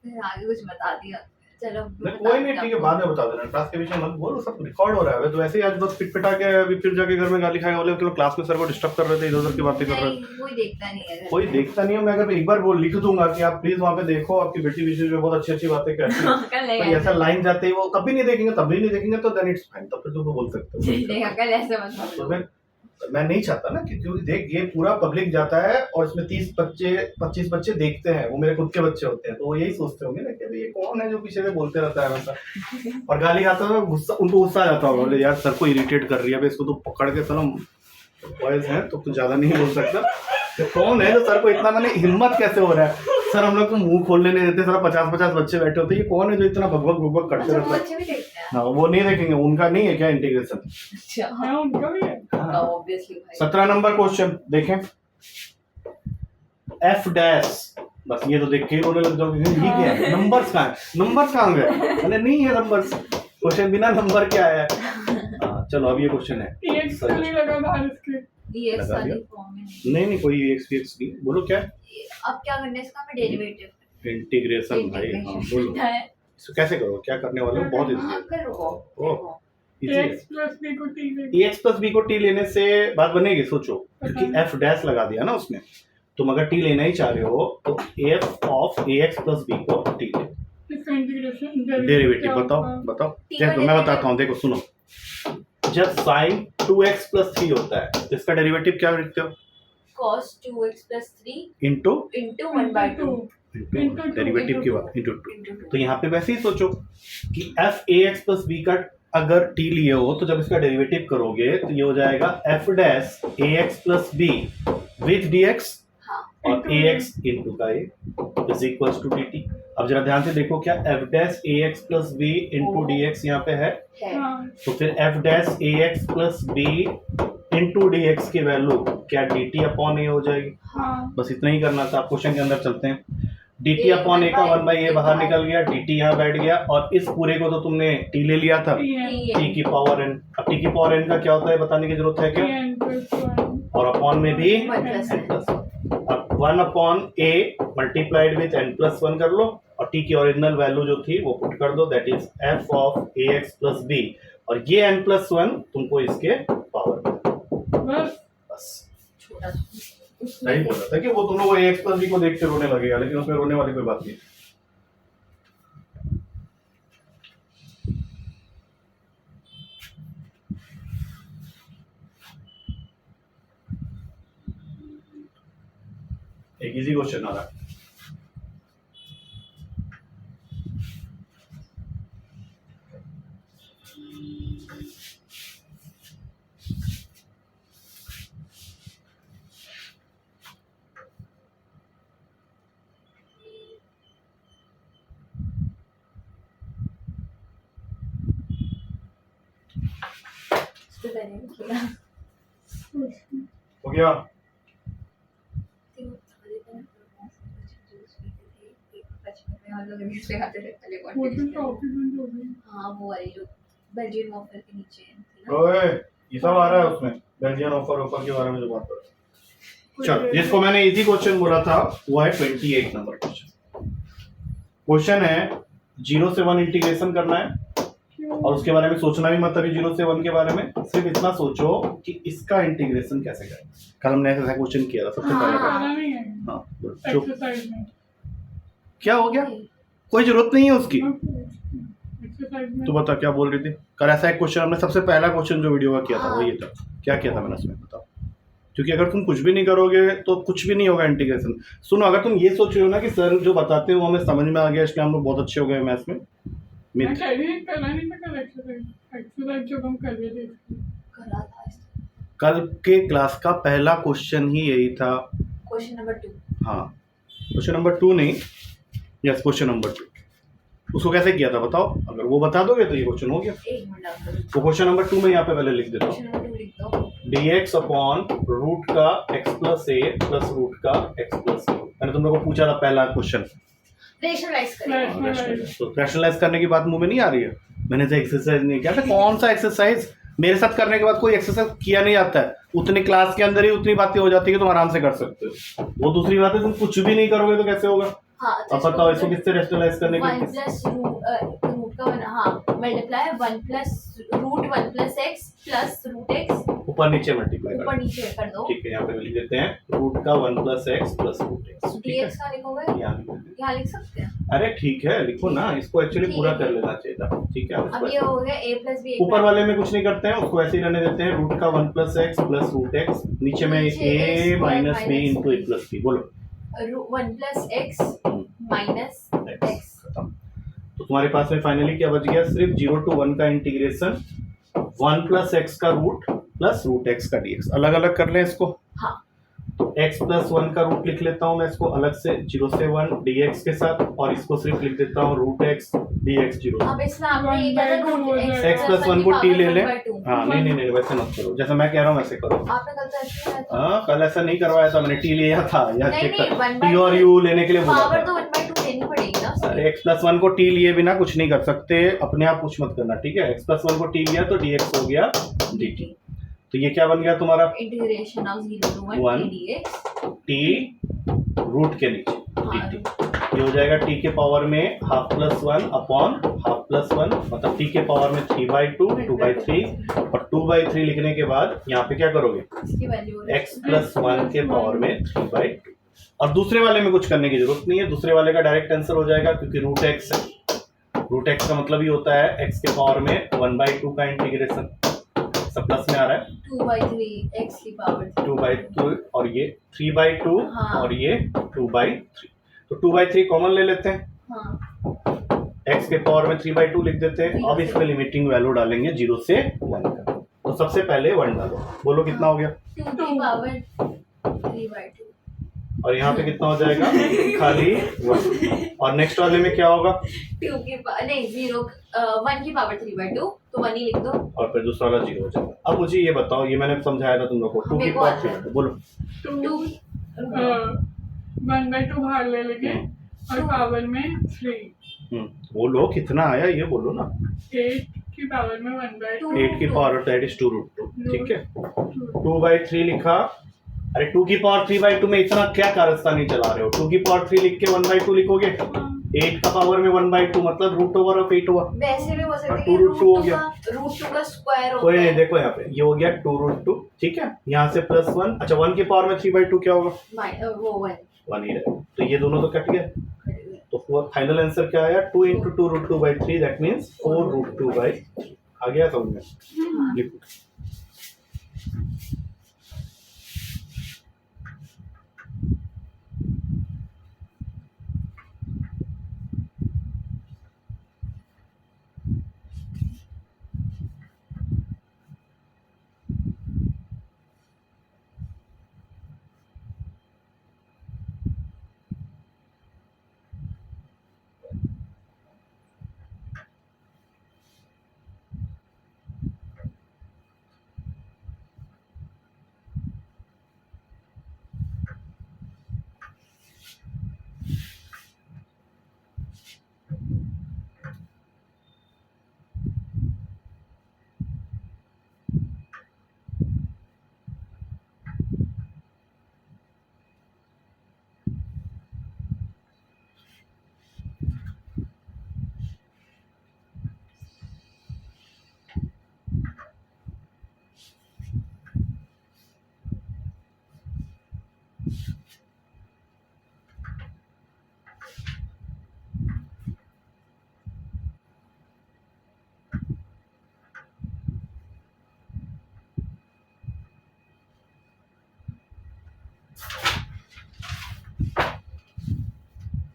[SPEAKER 2] फिर आगे कुछ बता दिया, चलो
[SPEAKER 1] कोई नहीं, ठीक है, बाद में बता देना। क्लास के विषय मत बोलो, सब रिकॉर्ड हो रहा है। तो ऐसे ही आज बस पिटपिटा के अभी फिर जाके घर में गाली खाएगा, बोले कि क्लास में सर को डिस्टर्ब कर रहे थे, इधर उधर की बातें कर रहे थे।
[SPEAKER 2] नहीं कोई देखता नहीं है।
[SPEAKER 1] कोई देखता नहीं है। मैं अगर एक बार वो लिख दूंगा कि आप प्लीज वहाँ पे देखो, आपकी बेटी विषय में बहुत अच्छी अच्छी बातें कहती है,
[SPEAKER 2] कल
[SPEAKER 1] तो ऐसा लाइन जाते ही वो तब भी नहीं देखेंगे, तब भी नहीं देखेंगे, तो देन इट्स फाइन, तब फिर तुम बोल सकते हो।
[SPEAKER 2] नहीं कल ऐसे मत
[SPEAKER 1] तो
[SPEAKER 2] बोलो।
[SPEAKER 1] मैं नहीं चाहता ना कि क्योंकि देख ये पूरा पब्लिक जाता है और इसमें 25 बच्चे देखते हैं, वो मेरे खुद के बच्चे होते हैं, तो वो यही सोचते होंगे ना कि अभी ये कौन है जो पीछे से बोलते रहता है हमेशा, और गाली खाता है, गुस्सा उनको गुस्सा आ जाता होगा, बोले यार सर को इरिटेट कर रही है, इसको तो पकड़ के चलो, बॉयज हैं तो कुछ ज्यादा नहीं बोल सकता। तो कौन है जो सर को इतना, मैंने हिम्मत कैसे हो रहा है, सर हम लोग को मुंह खोलने नहीं देते, सर 50 बच्चे बैठे होते हैं, ये कौन है जो इतना भगभग करते
[SPEAKER 2] अच्छा वो
[SPEAKER 1] रहता है।
[SPEAKER 2] बच्चे भी देखते हैं?
[SPEAKER 1] हाँ वो नहीं देखेंगे, उनका नहीं है क्या इंटीग्रेशन।
[SPEAKER 2] अच्छा
[SPEAKER 3] हाँ उनका भी है।
[SPEAKER 2] ऑब्वियसली भाई।
[SPEAKER 1] 17 नंबर क्वेश्चन देखें। f डैश बस ये तो देख के ही रोने लग जाओगे, ठीक है नंबर्स कहाँ है, नंबर्स कहाँ गए, अरे नहीं है नंबर्स, क्वेश्चन बिना नंबर क्या है। हाँ चलो अब ये क्वेश्चन है,
[SPEAKER 3] EX तो नहीं लगा बाहर इसके।
[SPEAKER 2] EX
[SPEAKER 1] लगा
[SPEAKER 2] वाली
[SPEAKER 1] दिया?
[SPEAKER 2] फॉर्म में
[SPEAKER 1] नहीं नहीं कोई एक्स नहीं, बोलो क्या है,
[SPEAKER 2] अब क्या करना है इसका, हमें डेरिवेटिव
[SPEAKER 1] इंटीग्रेशन भाई, हाँ बोलो इसको कैसे करो, क्या करने वाले हो, बहुत इजी है,
[SPEAKER 2] करो
[SPEAKER 1] ओह इजी है।
[SPEAKER 3] EX प्लस B को T ले।
[SPEAKER 1] एक्स प्लस बी को टी लेने से बात बनेगी, सोचो क्योंकि एफ डैश लगा दिया ना उसमें, तुम अगर टी लेना ही चाह रहे हो तो F of A x plus B को टी ले,
[SPEAKER 3] इसका इंटीग्रेशन
[SPEAKER 1] डेरिवेटिव बताओ बताओ, देखो मैं बताता हूँ, देखो सुनो, जब साइन 2x प्लस 3 होता है तो इसका डेरिवेटिव क्या लिखते हो,
[SPEAKER 2] cos 2x plus 3
[SPEAKER 1] into
[SPEAKER 2] into 1/2
[SPEAKER 3] Into
[SPEAKER 1] derivative की
[SPEAKER 3] two.
[SPEAKER 1] बात इनटू 2,
[SPEAKER 2] into 2
[SPEAKER 1] तो यहाँ पे वैसे ही सोचो कि F A x plus B का अगर टी लिए हो तो जब इसका डेरिवेटिव करोगे तो ये हो जाएगा f dash a x plus b with d x
[SPEAKER 2] हाँ
[SPEAKER 1] और ए एक्स इंटू का a is equals to d t. अब जरा ध्यान से देखो क्या f dash a x plus B into D x यहाँ पे है,
[SPEAKER 2] है
[SPEAKER 3] हाँ
[SPEAKER 1] तो फिर f dash a x plus B into D x की वैल्यू क्या डी टी अपॉन ए हो जाएगी,
[SPEAKER 3] हाँ
[SPEAKER 1] बस इतना ही करना था। क्वेश्चन के अंदर चलते हैं, डी टी अपॉन ए का 1/a बाहर निकल गया, डी टी यहाँ बैठ गया और इस पूरे को तो तुमने टी ले लिया था, टी की पावर एन। अब टी की पावर एन का क्या होता है बताने की जरूरत है क्या, और अपॉन में भी
[SPEAKER 2] One plus
[SPEAKER 1] N plus one. अब 1 upon A multiplied with N plus one कर लो और टी की ओरिजिनल वैल्यू जो थी वो पुट कर दो, that is F of A x plus B, और ये एन प्लस वन तुमको इसके पावर
[SPEAKER 3] बस
[SPEAKER 1] बस।
[SPEAKER 2] छोटा
[SPEAKER 1] सही बोल रहा था कि वो तुम लोग ए एक्स प्लस बी को देख के रोने लगेगा, लेकिन उसमें रोने वाली कोई बात नहीं। एक इजी क्वेश्चन आ रहा है,
[SPEAKER 2] इसको करने की किया
[SPEAKER 1] हो गया।
[SPEAKER 3] वो तो डॉक्यूमेंट हो गई।
[SPEAKER 2] हाँ वो वाली जो बेल्जियन वॉफर के नीचे थी ना,
[SPEAKER 1] ओए ये सब आ रहा है उसमें, बेल्जियन ऑफर ऑफर के बारे में जो बात कर रहे हैं। चल जिसको मैंने इजी क्वेश्चन बोला था वो है 28 नंबर क्वेश्चन। क्वेश्चन है 0 से 1 इंटीग्रेशन करना है और उसके बारे में सोचना भी मत अभी 0 से 1 के बारे में, सिर्फ इतना सोचो कि इसका इंटीग्रेशन कैसे करें। कल हमने ऐसा क्वेश्चन किया था सबसे पहले।
[SPEAKER 3] पता नहीं है
[SPEAKER 1] हाँ चुप,
[SPEAKER 3] एक्सरसाइज में।
[SPEAKER 1] क्या हो गया, कोई जरूरत नहीं है उसकी।
[SPEAKER 3] एक्सरसाइज में
[SPEAKER 1] तू बता क्या बोल रही थी। कल ऐसा एक क्वेश्चन हमने सबसे पहला क्वेश्चन जो वीडियो का किया था वो ये था। क्या किया था मैंने उसमें बताओ, क्योंकि अगर तुम कुछ भी नहीं करोगे तो कुछ भी नहीं होगा इंटीग्रेशन। सुनो, अगर तुम ये सोच रहे हो ना कि सर जो बताते हैं वो हमें समझ में आ गया इसलिए हम लोग बहुत अच्छे हो गए मैथ्स में,
[SPEAKER 3] मैं
[SPEAKER 1] मिथ।
[SPEAKER 3] कह रही हूँ करना नहीं था कल एक्सरसाइज जो हम कर रहे थे।
[SPEAKER 2] करा था
[SPEAKER 1] कल के क्लास का पहला क्वेश्चन ही यही था।
[SPEAKER 2] Question number 2।
[SPEAKER 1] हाँ क्वेश्चन नंबर 2 नहीं, यस क्वेश्चन नंबर 2। उसको कैसे किया था बताओ, अगर वो बता दोगे तो ये क्वेश्चन हो गया।
[SPEAKER 2] एक मिनट आप करो,
[SPEAKER 1] तो क्वेश्चन नंबर 2 में यहाँ पे पहले लिख देता हूँ,
[SPEAKER 2] क्वेश्चन नंबर 2 लिख दो।
[SPEAKER 1] dx अपॉन रूट का x प्लस ए प्लस रूट का x प्लस ए। मैंने तुम लोगों को पूछा था पहला क्वेश्चन,
[SPEAKER 2] रेशनलाइज करें।
[SPEAKER 1] तो रैशनलाइज करने की बात मुंह में नहीं आ रही है। मैंने तो एक्सरसाइज नहीं किया था, कौन सा एक्सरसाइज, मेरे साथ करने के बाद कोई एक्सरसाइज किया नहीं जाता है। उतनी क्लास के अंदर ही उतनी बातें हो जाती है कि तुम आराम से कर सकते हो। वो दूसरी बात है तुम कुछ भी नहीं करोगे तो कैसे होगा।
[SPEAKER 2] हाँ
[SPEAKER 1] अब बताओ इसको किससे रैशनलाइज करने
[SPEAKER 2] 1
[SPEAKER 1] की।
[SPEAKER 2] प्लस रूट का हाँ multiply 1 plus root 1 plus X plus root X
[SPEAKER 1] ऊपर नीचे मल्टीप्लाई
[SPEAKER 2] ऊपर
[SPEAKER 1] कर,
[SPEAKER 2] नीचे कर दो।
[SPEAKER 1] ठीक है। यहाँ पे लिख देते हैं रूट का 1 plus X plus root X, ठीक है।
[SPEAKER 2] dx का लिखोगे,
[SPEAKER 1] यहाँ लिख देते हैं।
[SPEAKER 2] यहाँ लिख सकते हैं।
[SPEAKER 1] अरे ठीक है लिखो ना, इसको एक्चुअली
[SPEAKER 2] ठीक
[SPEAKER 1] पूरा
[SPEAKER 2] है।
[SPEAKER 1] कर लेना चाहिए था, ठीक है।
[SPEAKER 2] अब ये हो गया a प्लस बी।
[SPEAKER 1] ऊपर वाले में कुछ नहीं करते हैं, उसको ऐसे ही रहने देते हैं। रूट का 1 plus X plus root X, नीचे में
[SPEAKER 2] नीचे
[SPEAKER 1] a
[SPEAKER 2] x
[SPEAKER 1] minus B
[SPEAKER 2] minus
[SPEAKER 1] into A plus B. बोलो
[SPEAKER 2] 1 plus X minus
[SPEAKER 1] x
[SPEAKER 2] X.
[SPEAKER 1] खत्म। तो तुम्हारे पास में फाइनली क्या बच गया, सिर्फ 0 to 1 का इंटीग्रेशन 1 प्लस एक्स का रूट प्लस रूट एक्स का dx। अलग अलग कर लें इसको।
[SPEAKER 2] हाँ
[SPEAKER 1] तो x प्लस 1 का रूट लिख लेता हूँ मैं इसको अलग से 0 से 1 dx के साथ, और इसको सिर्फ लिख देता हूँ रूट x dx 0 से।
[SPEAKER 2] अब इसमें आपने ये कहा था रूट
[SPEAKER 1] x प्लस 1 को t ले लें, हाँ नहीं वैसे मत करो, जैसे मैं कह रहा हूँ वैसे करो।
[SPEAKER 2] आपने कल तो ऐसे किया था।
[SPEAKER 1] हाँ कल ऐसा नहीं करवाया था मैंने, टी लिया था या
[SPEAKER 2] नहीं,
[SPEAKER 1] चेक
[SPEAKER 2] नहीं,
[SPEAKER 1] कर,
[SPEAKER 2] 1/2
[SPEAKER 1] टी और यू लेने के लिए बोला
[SPEAKER 2] पावर
[SPEAKER 1] था।
[SPEAKER 2] तो 1/2 लेनी पड़ेगी ना उसकी।
[SPEAKER 1] अरे x+1 को टी लिए बिना कुछ नहीं कर सकते, अपने आप कुछ मत करना, ठीक है। x+1 को टी लिया तो dx हो गया dt, तो ये क्या बन गया तुम्हारा
[SPEAKER 2] integration of 0 to 1
[SPEAKER 1] 1
[SPEAKER 2] dx
[SPEAKER 1] t root के नीचे
[SPEAKER 2] हाँ।
[SPEAKER 1] dt, ये हो जाएगा t के पावर में half plus 1 upon half plus 1, मतलब t के पावर में 3/2 2/3, और 2/3 लिखने के बाद यहाँ पे क्या करोगे
[SPEAKER 2] इसकी वैल्यू
[SPEAKER 1] x+1 के पावर में 3/2, और दूसरे वाले में कुछ करने की जरूरत नहीं है, दूसरे वाले का डायरेक्ट आंसर हो जाएगा क्योंकि रूट एक्स है। रूट एक्स का मतलब ही होता है x के पावर में 1/2 का इंटीग्रेशन, सब प्लस में आ रहा है
[SPEAKER 2] 2/3 x की पावर
[SPEAKER 1] 2/2, और ये 3/2
[SPEAKER 2] हाँ।
[SPEAKER 1] और ये 2/3, तो 2/3 कॉमन ले लेते हैं,
[SPEAKER 2] हाँ
[SPEAKER 1] x के पावर में 3/2 लिख देते हैं। अब इसमें लिमिटिंग वैल्यू डालेंगे 0 से 1 का, तो सबसे पहले 1 डालो, बोलो कितना हो गया,
[SPEAKER 2] 2 की पावर 3/2
[SPEAKER 1] और यहाँ पे कितना हो जाएगा खाली 1, और नेक्स्ट वाले में क्या होगा
[SPEAKER 2] 2 की पावर नहीं 0 1 की पावर 3/2 तो 1 ही लिख दो।
[SPEAKER 1] और फिर दूसरा वाला 0 हो जाएगा। अब मुझे ये बताओ, ये मैंने समझाया था तुम लोग को, 2 की
[SPEAKER 2] मेरे को
[SPEAKER 1] पावर
[SPEAKER 2] आता है।
[SPEAKER 1] 3/2 बोलो
[SPEAKER 2] 2
[SPEAKER 3] 1/2 बाहर ले लेंगे और पावर में 3,
[SPEAKER 1] बोलो कितना आया ये बोलो ना,
[SPEAKER 3] 8 की पावर में 1/2
[SPEAKER 1] 8 की पावर दैट इज 2√2, ठीक है 2/3 लिखा। अरे 2 की पावर 3/2 में इतना क्या कारस्तानी चला रहे हो, 2 की पावर 3 लिख के 1/2 लिखोगे, 8 का पावर में 1/2 मतलब √8 हुआ,
[SPEAKER 2] वैसे भी हो सकता है
[SPEAKER 1] 2
[SPEAKER 2] कि
[SPEAKER 1] √2 हो गया।
[SPEAKER 2] √2 का स्क्वायर होता
[SPEAKER 1] कोई नहीं,
[SPEAKER 2] है।
[SPEAKER 1] देखो यहाँ पे ये हो गया 2√2, ठीक है, यहाँ से +1, अच्छा 1 की पावर में 3/2 क्या होगा
[SPEAKER 2] वो 1
[SPEAKER 1] 1 ही रहेगा, तो ये दोनों तो कट गए, तो फाइनल आंसर क्या आया 2 × 2√2/3 दैट मींस 4√2/3, आ गया समझ में, लिखो।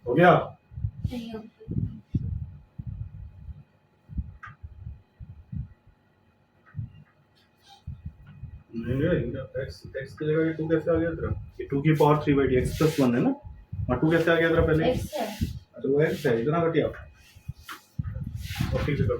[SPEAKER 1] हो गया,
[SPEAKER 2] नहीं होता।
[SPEAKER 1] x की जगह ये 2 कैसे आ गया तेरा, ये 2 की पावर 3/2 x+1 है ना, और 2 कैसे आ गया तेरा पहले,
[SPEAKER 2] x है
[SPEAKER 1] अच्छा वो x है, इतना घटिया, और ठीक से करो।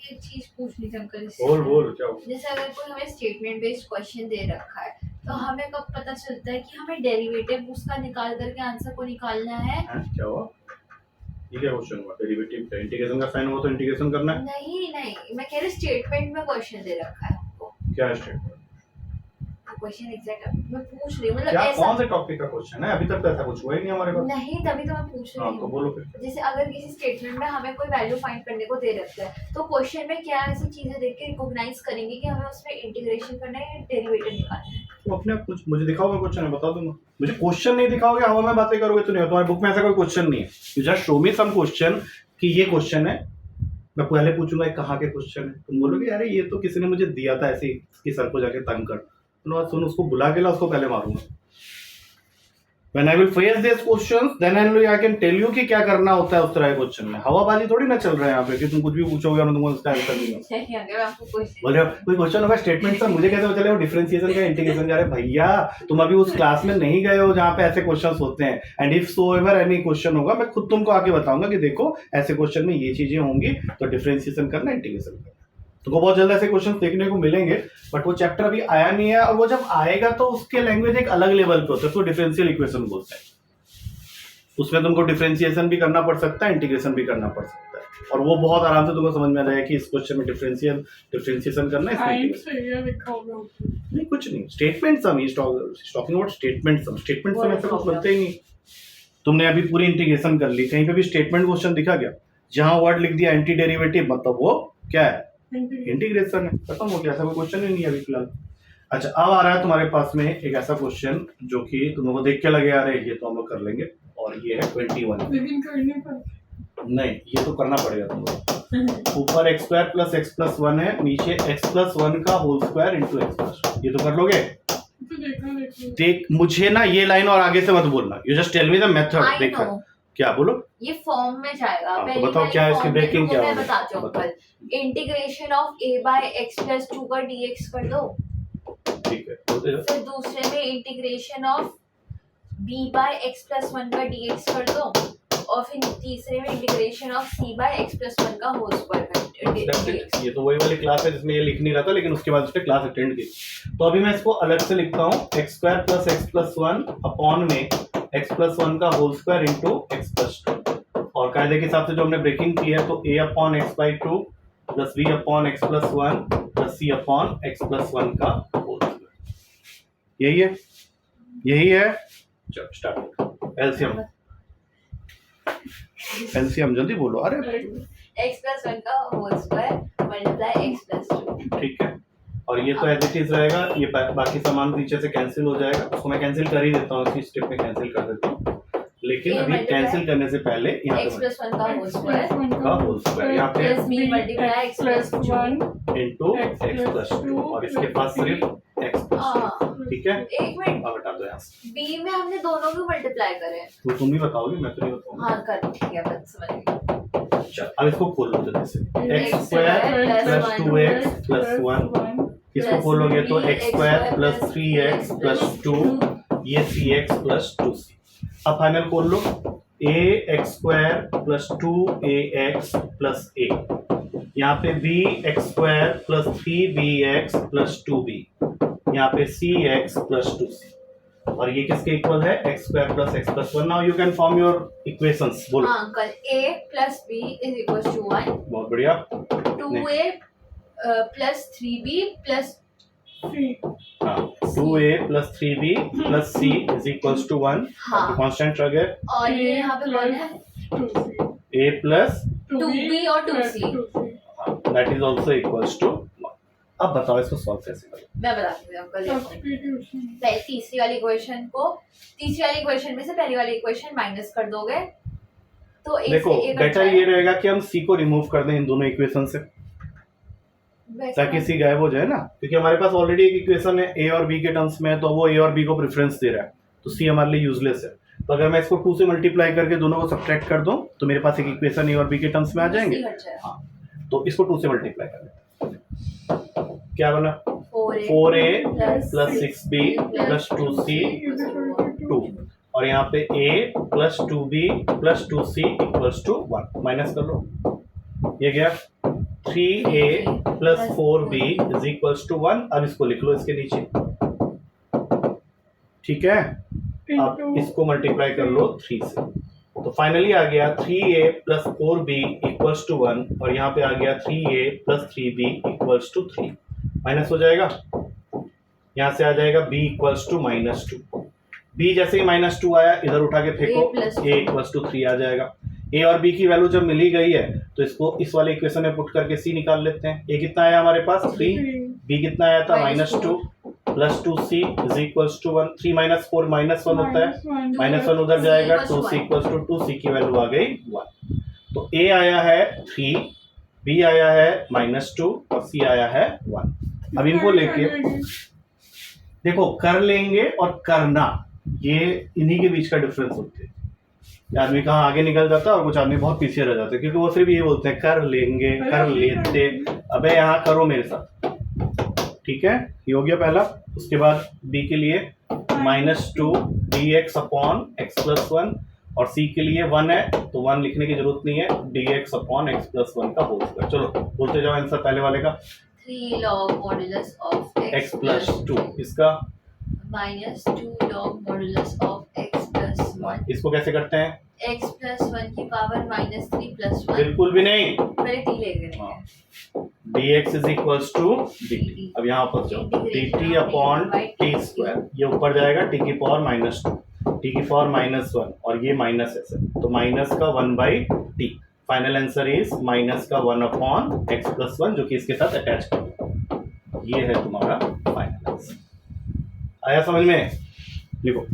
[SPEAKER 2] एक चीज पूछनी थी अंकल
[SPEAKER 1] बोल क्या हो,
[SPEAKER 2] जैसे अगर कोई हमें स्टेटमेंट बेस्ड क्वेश्चन दे रखा है तो हमें कब पता चलता है कि हमें डेरिवेटिव उसका निकाल करके आंसर को निकालना है?
[SPEAKER 1] क्या हुआ, ये क्या क्वेश्चन हुआ, डेरिवेटिव का इंटीग्रेशन का साइन हुआ तो इंटीग्रेशन करना है,
[SPEAKER 2] नहीं मैं कह रही स्टेटमेंट में क्वेश्चन दे रखा है हमको,
[SPEAKER 1] क्या है स्टेटमेंट,
[SPEAKER 2] क्वेश्चन एग्जैक्ट मैं पूछ रही हूँ मतलब
[SPEAKER 1] क्या
[SPEAKER 2] ऐसा
[SPEAKER 1] कौन से टॉपिक का क्वेश्चन है, अभी तक तो ऐसा कुछ हुआ ही नहीं हमारे पास।
[SPEAKER 2] नहीं, तभी तो मैं पूछ
[SPEAKER 1] हाँ
[SPEAKER 2] रही
[SPEAKER 1] तो
[SPEAKER 2] हूँ।
[SPEAKER 1] बोलो फिर,
[SPEAKER 2] जैसे अगर किसी स्टेटमेंट में हमें कोई वैल्यू फाइंड करने को दे रखता है तो क्वेश्चन में क्या ऐसी चीजें देख के रिकॉग्नाइज करेंगे कि हमें उसमें इंटीग्रेशन करना है या डेरिवेटिव निकालना है?
[SPEAKER 1] तो अपने आप कुछ मुझे दिखाओगे क्वेश्चन, है बता दूंगा, मुझे क्वेश्चन नहीं दिखाओगे हवा में बातें करोगे तो नहीं हो, तुम्हारी बुक में ऐसा कोई क्वेश्चन नहीं है, you just show me some question कि ये क्वेश्चन है, मैं पहले पूछूंगा कहाँ के क्वेश्चन है, तुम बोलोगे यार ये तो किसी ने मुझे दिया था ऐसे इसकी सर को जाके तंग कर, सुन उसको बुला के ला, उसको पहले मारूंगा, When I will face these questions, then only I can tell you कि क्या करना होता है उस तरह के क्वेश्चन में. हवाबाजी थोड़ी ना चल रहा है यहाँ पे कि तुम कुछ भी पूछोगे और मैं तुमको उसका आंसर दूंगा.
[SPEAKER 2] नहीं, अगर मैं आपको क्वेश्चन
[SPEAKER 1] बोल रहे हो कोई क्वेश्चन होगा स्टेटमेंट का, मुझे कैसे पता चलेगा डिफरेंशिएशन का इंटीग्रेशन का? अरे भैया तुम अभी उस क्लास में नहीं गए हो जहाँ पे ऐसे क्वेश्चंस होते हैं. And if so ever any question होगा, मैं खुद तुमको आके बताऊंगा कि देखो ऐसे क्वेश्चन में ये चीजें होंगी, तो डिफरेंशिएशन करना, इंटीग्रेशन करना. तुमको बहुत जल्द ऐसे क्वेश्चन देखने को मिलेंगे, बट वो चैप्टर अभी आया नहीं है, और वो जब आएगा तो उसके लैंग्वेज एक अलग लेवल पे होता है, उसको डिफरेंशियल इक्वेशन बोलते हैं. उसमें तुमको डिफरेंशिएशन भी करना पड़ सकता है, इंटीग्रेशन भी करना पड़ सकता है, और वो बहुत आराम से तुमको समझ में आ जाएगा कि इस क्वेश्चन में डिफरेंशिएशन करना है, इसमें
[SPEAKER 3] साइंस
[SPEAKER 1] integration.
[SPEAKER 3] से ये लिखा होगा.
[SPEAKER 1] नहीं कुछ नहीं, स्टेटमेंट सम ही टॉकिंग अबाउट स्टेटमेंट सम ऐसा कुछ बनते ही नहीं. तुमने अभी पूरी इंटीग्रेशन कर ली, कहीं पे भी स्टेटमेंट क्वेश्चन दिखा गया? जहां वर्ड लिख दिया एंटी डेरिवेटिव, मतलब वो क्या है? इंटीग्रेशन है. खत्म हो गया, ऐसा कोई क्वेश्चन ही नहीं है अभी फिलहाल. अच्छा, अब आ रहा है तुम्हारे पास में एक ऐसा क्वेश्चन जो कि तुम लोगों को देख के लगे आ रहे हैं ये तो हम लोग कर लेंगे, और ये है 21.
[SPEAKER 3] लेकिन करने पर
[SPEAKER 1] नहीं, ये तो करना पड़ेगा तुमको. ऊपर x square plus x plus 1 है, नीचे x प्लस 1 का whole square into X plus 1. ये तो कर लोगे?
[SPEAKER 3] तो देखा
[SPEAKER 1] देख, मुझे ना ये लाइन और आगे से मत बोलना. You just tell me the method.
[SPEAKER 2] I
[SPEAKER 1] देखा
[SPEAKER 2] know.
[SPEAKER 1] क्या बोलो?
[SPEAKER 2] ये फॉर्म में जाएगा.
[SPEAKER 1] हाँ, तो
[SPEAKER 2] पहली
[SPEAKER 1] बताओ
[SPEAKER 2] वाली
[SPEAKER 1] क्या है इसकी
[SPEAKER 2] form
[SPEAKER 1] breaking
[SPEAKER 2] में
[SPEAKER 1] क्या
[SPEAKER 2] मैं
[SPEAKER 1] होगी?
[SPEAKER 2] बताती हूँ.
[SPEAKER 1] बताओ.
[SPEAKER 2] Integration of a by x plus 2 का dx कर दो.
[SPEAKER 1] ठीक है, बोलते जाओ.
[SPEAKER 2] फिर दूसरे में integration of b by x plus 1 का dx कर दो, और फिर तीसरे में integration of c by x plus 1 का होल स्क्वायर का
[SPEAKER 1] That's it.
[SPEAKER 2] dx.
[SPEAKER 1] ये तो वही वाली क्लास है जिसमें ये लिख नहीं रहा था, लेकिन उसके बाद उसने क्लास अटेंड की. तो अभी मैं इसको अलग से लिखता हूँ. X square plus X plus 1 upon में एक्स प्लस 1 का whole square into X plus 2, और कायदे के हिसाब से जो हमने ब्रेकिंग की है तो a upon x by 2 plus b upon x plus 1 plus c upon x plus 1 का होल स्क्वायर. यही है, यही है. चलो स्टार्ट. एलसीएम जल्दी बोलो. अरे
[SPEAKER 2] x प्लस 1 का whole square multiply x plus 2.
[SPEAKER 1] ठीक है, और ये तो एज इट इज रहेगा. ये बाकी सामान पीछे से कैंसिल हो जाएगा, उसको मैं कैंसिल कर ही देता हूँ, इसी स्टेप में कैंसिल कर देता हूँ. लेकिन
[SPEAKER 2] ये
[SPEAKER 1] अभी
[SPEAKER 2] multiply
[SPEAKER 1] कैंसिल करने से पहले यहाँ
[SPEAKER 2] x
[SPEAKER 1] पे
[SPEAKER 2] प्लस 1 का होल स्क्वायर
[SPEAKER 1] का होल स्क्वायर यहाँ पे
[SPEAKER 2] plus b multiply x plus 2.
[SPEAKER 1] Into X plus 2, और इसके पास सिर्फ एक्स प्लस 2.
[SPEAKER 2] हाँ,
[SPEAKER 1] ठीक है,
[SPEAKER 2] एक मिनट.
[SPEAKER 1] अब हटा दो यहाँ से.
[SPEAKER 2] b में हमने दोनों को मल्टीप्लाई करे.
[SPEAKER 1] तो तुम ही बताओगी, मैं तो नहीं बताऊंगा.
[SPEAKER 2] हाँ कर, ठीक है, बस समझ गई.
[SPEAKER 1] अच्छा, अब इसको खोल लो जल्दी से. X
[SPEAKER 2] X
[SPEAKER 1] square
[SPEAKER 2] square
[SPEAKER 1] plus
[SPEAKER 2] plus
[SPEAKER 1] 2x plus 1, इसको खोलोगे तो x square plus 3x plus 2, ये सी एक्स प्लस 2c. अब फाइनल खोल लो. a x square plus 2ax plus a, यहाँ पे b x square plus 3bx plus 2b, यहाँ पे c x प्लस 2c, और ये किसके इक्वल है? X square plus X plus 1. Now you can form your equations. बोलो.
[SPEAKER 2] हाँ uncle, a plus b is equal to 1.
[SPEAKER 1] बहुत बढ़िया.
[SPEAKER 2] 2a प्लस 3b प्लस
[SPEAKER 1] हाँ, 2a plus 3b plus c is equals to 1.
[SPEAKER 2] हाँ.
[SPEAKER 1] Constant रह गए.
[SPEAKER 2] और ये यहाँ पे 1 है.
[SPEAKER 1] a प्लस
[SPEAKER 2] 2b और 2c.
[SPEAKER 1] That is also equals to 1. अब बताओ इसको सॉल्व कैसे करें.
[SPEAKER 2] मैं बताती हूँ अंकल. देखो, पहले तीसरी वाली इक्वेशन में से पहली वाली इक्वेशन माइनस कर दोगे तो एक
[SPEAKER 1] देखो,
[SPEAKER 2] से एक
[SPEAKER 1] बेटर ये रहेगा कि हम c को रिमूव कर दें इन दोनों इक्वेशन से, ताकि c गायब हो जाए ना, क्योंकि हमारे पास ऑलरेडी एक इक्वेशन है a और b के टर्म्स में है, तो वो a और b को प्रेफरेंस दे रहा है, तो c हमारे लिए यूजलेस है. तो अगर मैं इसको 2 से मल्टीप्लाई करके दोनों को सब्ट्रैक्ट कर दूं तो मेरे पास एक इक्वेशन a और b के टर्म्स में आ जाएंगे. हाँ, तो इसको 2 से मल्टीप्लाई कर देते हैं. क्या बना? 4a plus 6b plus 2c 2, और यहाँ पे a plus 2b plus 2c equals to 1. Minus कर लो, ये गया 3a plus 4b is equals to 1. अब इसको लिख लो इसके नीचे. ठीक है, अब इसको मल्टीप्लाई कर लो 3 से, तो फाइनली आ गया 3a plus 4b equals to 1, और यहाँ पे आ गया 3a plus 3b equals to 3. Minus हो जाएगा, यहाँ से आ जाएगा b इक्वल्स टू -2. b जैसे ही -2 आया इधर उठा के फेंको, a इक्वल्स टू 3 आ जाएगा. a और b की वैल्यू जब मिली गई है तो इसको इस वाले इक्वेशन में पुट करके c निकाल लेते हैं. a कितना आया हमारे पास? 3. b कितना आया था? -2 plus 2c is equals to 1. 3 minus 4 -1 होता है, -1 उधर जाएगा, 2c इक्वल्स टू 2c की वैल्यू आ गई 1. तो a आया है 3, b आया है -2 और c आया है 1. अब इनको लेके देखो, कर लेंगे और करना, ये इन्हीं के बीच का डिफरेंस होती है। आदमी कहाँ आगे निकल जाता है और कुछ आदमी बहुत पीछे रह जाते हैं, क्योंकि वो सिर्फ ये बोलते हैं कर लेंगे, कर लेते। अबे यहाँ करो मेरे साथ, ठीक है। ये हो गया पहला। उसके बाद b के लिए -2 dx अपॉन x प्लस 1, और c के लिए 1 है तो 1 लिखने की जरूरत नहीं है, dx अपॉन x प्लस 1 का होल स्क्वायर। चलो बोलते जाओ आंसर पहले वाले का।
[SPEAKER 2] 3 log modulus of
[SPEAKER 1] x plus 2, इसका
[SPEAKER 2] -2 log modulus of x plus 1,
[SPEAKER 1] इसको कैसे करते हैं?
[SPEAKER 2] x plus 1 की पावर -3 plus 1,
[SPEAKER 1] बिल्कुल भी नहीं,
[SPEAKER 2] पहले t ले गए।
[SPEAKER 1] हाँ। dx is equals to dt। अब यहाँ पर जाओ, dt अपॉन टी स्क्वायर, ये ऊपर जाएगा t की पावर -2, t की पावर -1, और ये माइनस ऐसे, तो माइनस का 1/t। Final answer is minus का 1 अपॉन x प्लस 1, जो कि इसके साथ अटैच कर, ये है तुम्हारा फाइनल आंसर। आया समझ में? लिखो।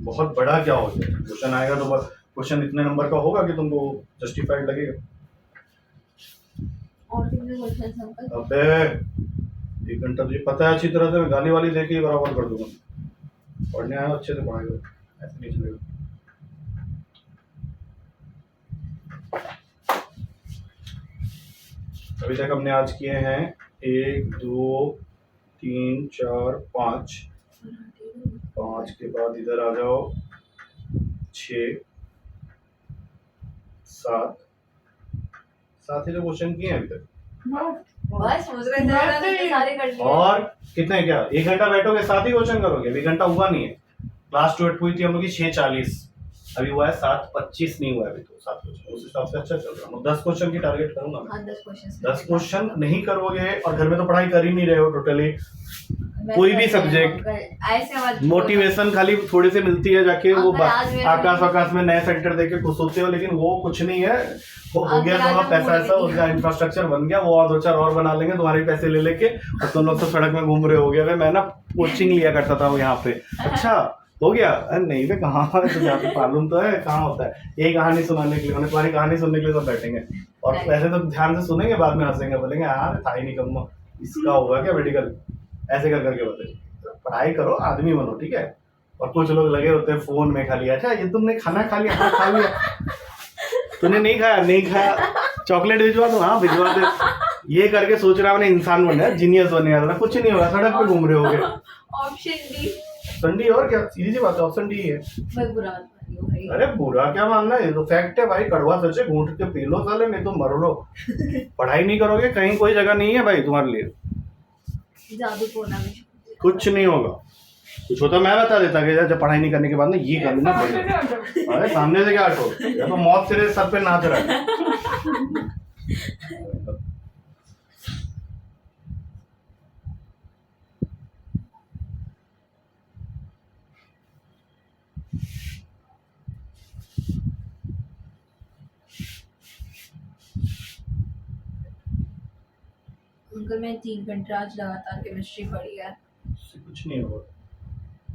[SPEAKER 1] बहुत बड़ा क्या हो जाए, क्वेश्चन आएगा तो क्वेश्चन इतने नंबर का होगा कि तुमको जस्टिफाइड लगेगा।
[SPEAKER 2] और कितने क्वेश्चन अंकल?
[SPEAKER 1] अबे 1 घंटा तुझे पता है अच्छी तरह से, मैं गाली वाली देके ही बराबर कर दूंगा। पढ़ने आया अच्छे से पढ़ाएगा, ऐसे नहीं चलेगा। अभी तक हमने आज किए हैं 1 2 3 4 5 5 के बाद इधर आ जाओ 6 7 ही जो क्वेश्चन किए हैं अभी तक।
[SPEAKER 2] बस मुझे सारे कर लिए।
[SPEAKER 1] और कितने, क्या 1 घंटा बैठोगे 7 ही क्वेश्चन करोगे? अभी घंटा हुआ नहीं है। लास्ट डेट हुई थी हम लोग की 6:40, अभी हुआ है 7:25, नहीं हुआ है अभी तो 7 क्वेश्चन। उस हिसाब से अच्छा चल रहा है। 10 क्वेश्चन की टारगेट करूंगा मैं।
[SPEAKER 2] हाँ 10
[SPEAKER 1] क्वेश्चन नहीं करोगे और घर में तो पढ़ाई कर ही नहीं रहे हो टोटली, कोई भी सब्जेक्ट,
[SPEAKER 2] ऐसे
[SPEAKER 1] मोटिवेशन खाली थोड़ी सी मिलती है, जाके वो
[SPEAKER 2] अंकल, आज मेरे
[SPEAKER 1] आकाश में नए सेक्टर देख के खुश होते हो, लेकिन वो कुछ नहीं है। वो हो गया
[SPEAKER 2] अंकल, आज
[SPEAKER 1] तुम्हारा
[SPEAKER 2] हम
[SPEAKER 1] पैसा,
[SPEAKER 2] बोल
[SPEAKER 1] ऐसा
[SPEAKER 2] रही
[SPEAKER 1] उसका इंफ्रास्ट्रक्चर बन गया, वो और 2-4 और बना लेंगे तुम्हारे पैसे ले लेके, और तुम लोग तो सड़क में घूम रहे हो गए। मैं ना कोचिंग लिया करता था वो यहाँ पे, अच्छा हो गया। अरे नहीं वे कहाँ है, तो जाके मालूम तो है कहाँ होता है। यही कहानी सुनाने के लिए, उन्हें तुम्हारी कहानी सुनने के लिए सब बैठेंगे, और ऐसे तो ध्यान से सुनेंगे, बाद में हंसेंगे, बोलेंगे यार था ही नहीं कम, इसका होगा क्या मेडिकल, ऐसे कर करके बताइए। पढ़ाई करो, आदमी बनो, ठीक है। और कुछ लोग लगे होते हैं फोन में खाली, अच्छा ये तुमने खाना खा लिया? हाँ खा लिया। तूने नहीं खाया? नहीं खाया। चॉकलेट भिजवा दूं? हाँ भिजवा दे। ये करके सोच रहा है इंसान बनना, जीनियस बनने वाला, कुछ नहीं होगा, सड़क पे घूम रहे होगे।
[SPEAKER 2] Option D.
[SPEAKER 1] ऑप्शन डी, और क्या, सीधी सी बात है, ऑप्शन डी है।
[SPEAKER 2] मैं बुरा आदमी हूँ भाई।
[SPEAKER 1] अरे बुरा क्या मानना है, ये तो फैक्ट है भाई। कड़वा सच है, घूंट के पी लो साले, नहीं तो मर लो। पढ़ाई नहीं करोगे, कहीं कोई जगह नहीं है भाई तुम्हारे लिए।
[SPEAKER 2] जादू टोना में
[SPEAKER 1] कुछ नहीं होगा। कुछ होता मैं बता देता कि जब पढ़ाई नहीं करने के बाद ना ये कर लेना पड़ेगा। अरे सामने से क्या हटो, या तो मौत तेरे सर पे नाच रहा है।
[SPEAKER 2] अंकल मैं 3 घंटे आज लगातार केमिस्ट्री पढ़ी है।
[SPEAKER 1] कुछ नहीं होगा,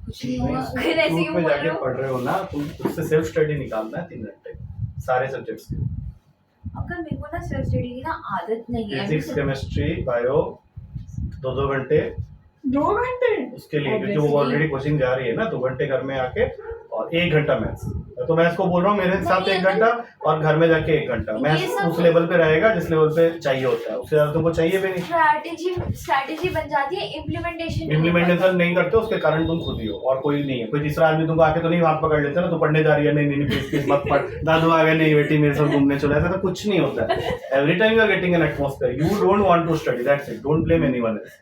[SPEAKER 2] कुछ नहीं हुआ। फिर ऐसे क्यों
[SPEAKER 1] में
[SPEAKER 2] बोल
[SPEAKER 1] जाके
[SPEAKER 2] रहे हो?
[SPEAKER 1] पढ़ रहे हो ना तुम, उससे सेल्फ स्टडी निकालना है 3 घंटे सारे सब्जेक्ट्स की।
[SPEAKER 2] अंकल मेरे को ना सेल्फ स्टडी की ना आदत नहीं है।
[SPEAKER 1] फिजिक्स, केमिस्ट्री, बायो 2-2 घंटे
[SPEAKER 3] 2 घंटे
[SPEAKER 1] उसके लिए, क्योंकि वो
[SPEAKER 2] Obviously.
[SPEAKER 1] ऑलरेडी कोचिंग जा रही है ना। 2 घंटे घर में आके, और 1 घंटा मैथ्स। तो मैथ्स को बोल रहा हूँ मेरे साथ 1 घंटा, और घर में जाके 1 घंटा। मैथ्स
[SPEAKER 2] सब-
[SPEAKER 1] उस लेवल पे रहेगा जिस लेवल पे चाहिए होता है, उससे ज्यादा तुमको चाहिए भी नहीं।
[SPEAKER 2] स्ट्रैटेजी बन जाती है, इम्प्लीमेंटेशन
[SPEAKER 1] इम्प्लीमेंटेशन नहीं करते, उसके कारण तुम खुद ही हो, और कोई नहीं है। कोई तीसरा आदमी तुमको आके तो नहीं हाथ पकड़ लेता ना, तो पढ़ने जा रही है, नहीं नहीं प्लीज मत पढ़, दादू आ गए, नहीं बेटी मेरे साथ घूमने चलो, ऐसा तो कुछ नहीं होता है। Every time you are getting an atmosphere, you don't want to study, that's it, don't blame anyone else.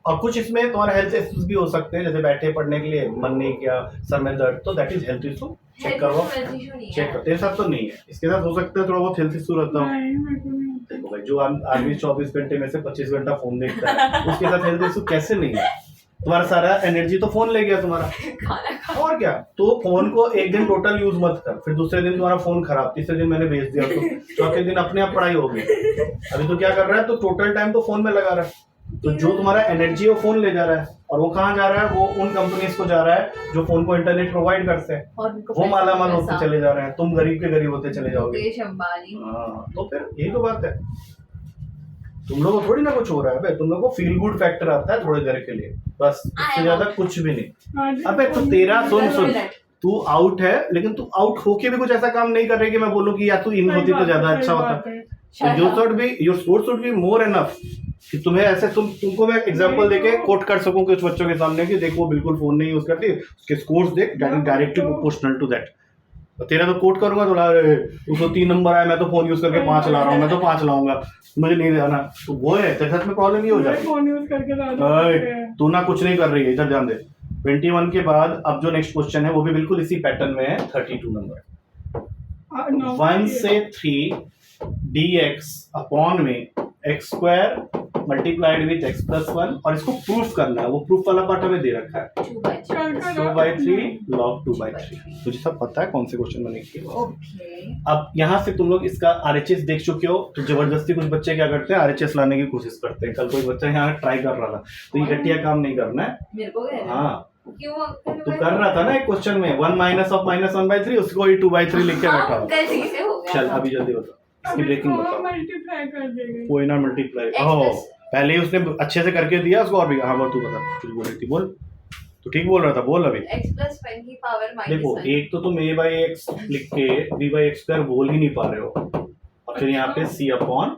[SPEAKER 1] और कुछ इसमें तुम्हारा हेल्थ इश्यूज भी हो सकते हैं, जैसे बैठे पढ़ने के लिए मन नहीं किया, सर में दर्द, तो that is health issue, check करो, चेक करो। तेरे साथ तो नहीं है, इसके साथ हो सकता है थोड़ा बहुत हेल्थ इशू रहता हो।
[SPEAKER 3] नहीं मेरे को नहीं।
[SPEAKER 1] देखो भाई, जो आदमी 24 घंटे में से 25 घंटा फोन देखता है, उसके साथ हेल्थ इशू कैसे नहीं है? तुम्हारा सारा एनर्जी तो फोन ले गया तुम्हारा, और क्या। तो फोन को एक दिन टोटल यूज मत कर, फिर दूसरे दिन तुम्हारा फोन खराब, तीसरे दिन मैंने भेज दिया, तो चौथे दिन अपने आप पढ़ाई होगी। अभी तो क्या कर रहा है, तो टोटल टाइम तो फोन में लगा रहा है, तो जो तुम्हारा एनर्जी है वो फोन ले जा रहा है, और वो कहाँ जा रहा है, वो उन कंपनीज को जा रहा है जो फोन को इंटरनेट प्रोवाइड करते हैं, वो माला माल होते चले जा रहे हैं, तुम गरीब के गरीब होते चले जाओगे।
[SPEAKER 2] मुकेश अंबानी।
[SPEAKER 1] हाँ, तो फिर यही तो बात है। तुम लोगों को थोड़ी ना कुछ हो रहा है बे, तुम लोगों को फील गुड फैक्टर आता है थोड़ी देर के लिए, बस इससे ज्यादा कुछ भी नहीं। अबे तो तेरा सुन, तू आउट है लेकिन तू आउट होके भी कुछ ऐसा काम नहीं कर रही कि मैं बोलूं कि यार तू इन होती तो ज्यादा अच्छा होता। Your score should be more enough कि तुम्हें ऐसे तुमको मैं एग्जांपल देके कोट कर सकूं कुछ बच्चों के सामने कि देखो बिल्कुल फोन नहीं यूज करती, उसके स्कोर्स देख डायरेक्टली प्रोपोर्शनल टू दैट। तेरा तो कोट करूंगा तो उसको 3 नंबर आया, मैं तो फोन यूज करके 5 ला रहा हूँ, मैं तो 5 लाऊंगा, मुझे नहीं लाना, तो वो है तेरे साथ में प्रॉब्लम ये हो जाएगी।
[SPEAKER 3] फोन यूज करके
[SPEAKER 1] तू ना कुछ नहीं कर रही है, इधर ध्यान दे। 21 के बाद अब जो नेक्स्ट क्वेश्चन है वो भी बिल्कुल इसी पैटर्न में है, 32 नंबर। 1 से 3 dx अपॉन में x square multiplied with x plus 1, और इसको प्रूफ करना है, वो प्रूफ वाला पार्ट हमें दे रखा है 2/3 log 2/3। तुझे सब पता है कौन से क्वेश्चन मैंने किए।
[SPEAKER 2] ओके
[SPEAKER 1] अब यहाँ से तुम लोग इसका RHS देख चुके हो, तो जबरदस्ती कुछ बच्चे क्या करते हैं RHS लाने की कोशिश करते हैं। कल कोई बच्चा यहाँ ट्राई कर रहा था, तो ये घटिया काम नहीं करना है।
[SPEAKER 2] मेरे को कह रहा है
[SPEAKER 1] हाँ
[SPEAKER 2] क्यों
[SPEAKER 1] तू कर रहा था ना एक क्वेश्चन में 1 माइनस ऑफ -1/3, उसको ही 2/3 लिख के बैठा हुआ।
[SPEAKER 2] गलती से हो गया।
[SPEAKER 1] चल अभी जल्दी बता, इसकी ब्रेकिंग बताओ।
[SPEAKER 3] मल्टीप्लाई कर देंगे।
[SPEAKER 1] कोई ना मल्टीप्लाई,
[SPEAKER 2] X
[SPEAKER 1] ओह
[SPEAKER 2] plus-
[SPEAKER 1] पहले ही उसने अच्छे से करके दिया उसको, और भी हाँ बोल, तू बता कुछ बोल रही थी, बोल तू ठीक बोल रहा था, बोल अभी।
[SPEAKER 2] x प्लस 1 की पावर
[SPEAKER 1] देखो
[SPEAKER 2] -1।
[SPEAKER 1] एक तो तुम a/x लिख के b/x² बोल ही नहीं पा रहे हो, और फिर यहाँ पे c अपॉन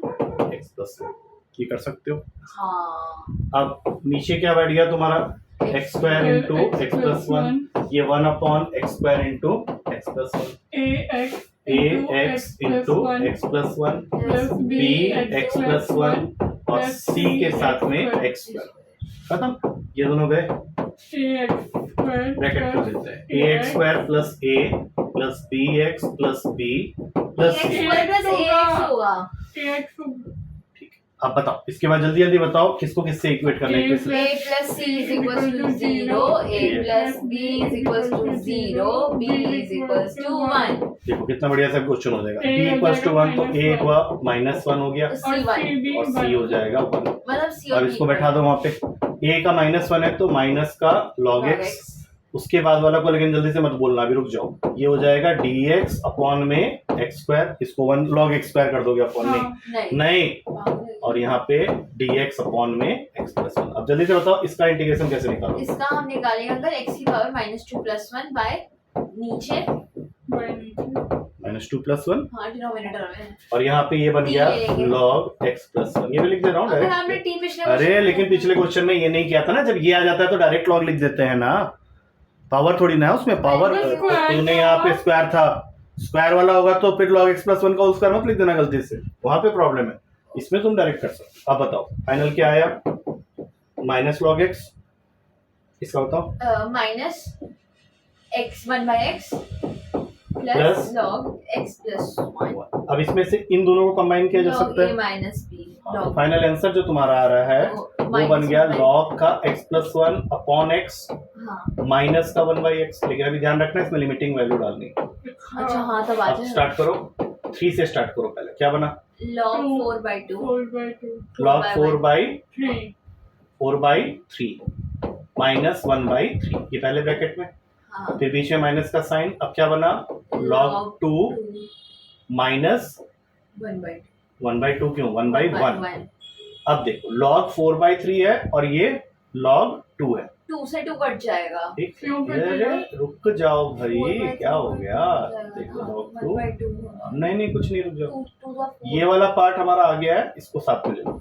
[SPEAKER 1] x प्लस 1 ये कर सकते हो।
[SPEAKER 2] हाँ
[SPEAKER 1] अब नीचे क्या बैठ गया तुम्हारा x square into x plus 1, ये 1 upon x square into x plus 1, ax into x plus 1
[SPEAKER 3] plus
[SPEAKER 1] b x plus 1 और c के साथ में x स्क्वायर। खत्म, ये दोनों गए, ब्रैकेट कर देते हैं। ax square plus a plus bx plus b plus
[SPEAKER 2] x
[SPEAKER 1] c।
[SPEAKER 2] Square plus ax होगा।
[SPEAKER 1] ठीक है, अब बताओ इसके बाद जल्दी जल्दी बताओ किसको किससे इक्वेट करना है।
[SPEAKER 2] a plus c is equals to 0, a plus b is equals to 0, b is equals to 1।
[SPEAKER 1] देखो कितना बढ़िया सा क्वेश्चन हो जाएगा। b इक्वल्स टू 1 तो a हुआ -1 हो गया,
[SPEAKER 2] c 1
[SPEAKER 1] और c हो जाएगा 1।
[SPEAKER 2] मतलब c
[SPEAKER 1] अब
[SPEAKER 2] और
[SPEAKER 1] इसको
[SPEAKER 2] b
[SPEAKER 1] बैठा दो वहां पे, a का -1 है तो माइनस का log x, उसके बाद वाला को लेकिन जल्दी से मत बोलना, अभी रुक जाओ। ये हो जाएगा dx अपॉन में x स्क्वायर, इसको 1 log x स्क्वायर कर दोगे अपॉन में,
[SPEAKER 2] नहीं
[SPEAKER 1] नहीं, और यहाँ पे dx अपॉन में x प्लस 1। अब जल्दी से बताओ इसका इंटीग्रेशन कैसे निकालो।
[SPEAKER 2] इसका हम निकालेंगे अंकल x की पावर -2 प्लस 1 बाय नीचे
[SPEAKER 1] -2 प्लस 1,
[SPEAKER 2] हाँ डिनोमिनेटर में,
[SPEAKER 1] और यहाँ पे ये बन गया
[SPEAKER 2] ये लेंगे।
[SPEAKER 1] log x प्लस 1, ये भी लिख दे रहा हूँ
[SPEAKER 2] अगर
[SPEAKER 1] डायरेक्ट।
[SPEAKER 2] हमने t पिछले
[SPEAKER 1] अरे लेकिन पिछले क्वेश्चन में ये नहीं किया था ना, जब ये आ जाता है तो डायरेक्ट लॉग लिख देते हैं ना, पावर थोड़ी ना है उसमें, पावर तूने यहाँ पे स्क्वायर था, स्क्वायर वाला होगा तो फिर log x प्लस 1 का स्क्वायर मत लिख देना गलती से, वहां पे प्रॉब्लम है। इसमें तुम डायरेक्ट कर सकते हो। अब बताओ फाइनल क्या आया, माइनस log x, इसका बताओ
[SPEAKER 2] minus x 1 by x
[SPEAKER 1] Plus
[SPEAKER 2] plus log x plus 1
[SPEAKER 1] अब इसमें से इन दोनों को कंबाइन किया जा
[SPEAKER 2] log
[SPEAKER 1] सकता
[SPEAKER 2] a
[SPEAKER 1] है।
[SPEAKER 2] माइनस b
[SPEAKER 1] तो
[SPEAKER 2] log
[SPEAKER 1] फाइनल आंसर जो तुम्हारा आ रहा है वो बन गया log का x प्लस 1 अपॉन x
[SPEAKER 2] हाँ
[SPEAKER 1] माइनस का 1/x। लेकिन अभी ध्यान रखना इसमें लिमिटिंग वैल्यू डालनी है।
[SPEAKER 2] अच्छा हाँ तब आ
[SPEAKER 1] अब
[SPEAKER 2] जाए
[SPEAKER 1] स्टार्ट करो, 3 से स्टार्ट करो। पहले क्या बना,
[SPEAKER 2] log 4/2
[SPEAKER 1] log
[SPEAKER 3] 3
[SPEAKER 1] 4/3 माइनस 1/3, ये पहले ब्रैकेट में,
[SPEAKER 2] हाँ
[SPEAKER 1] फिर बीच में माइनस का साइन। अब क्या बना, log 2 माइनस
[SPEAKER 2] 1/2
[SPEAKER 1] 1/2, क्यों 1/1। अब देखो log 4/3 है और ये log 2 है,
[SPEAKER 2] 2 से 2 कट जाएगा
[SPEAKER 1] ठीक।
[SPEAKER 3] क्यों कट
[SPEAKER 1] अरे
[SPEAKER 3] जाएगा?
[SPEAKER 1] रुक जाओ भाई,
[SPEAKER 2] 4/3
[SPEAKER 1] क्या हो गया, देखो log 2, नहीं नहीं कुछ नहीं, रुक जाओ। ये वाला पार्ट हमारा आ गया है, इसको साथ में ले लो,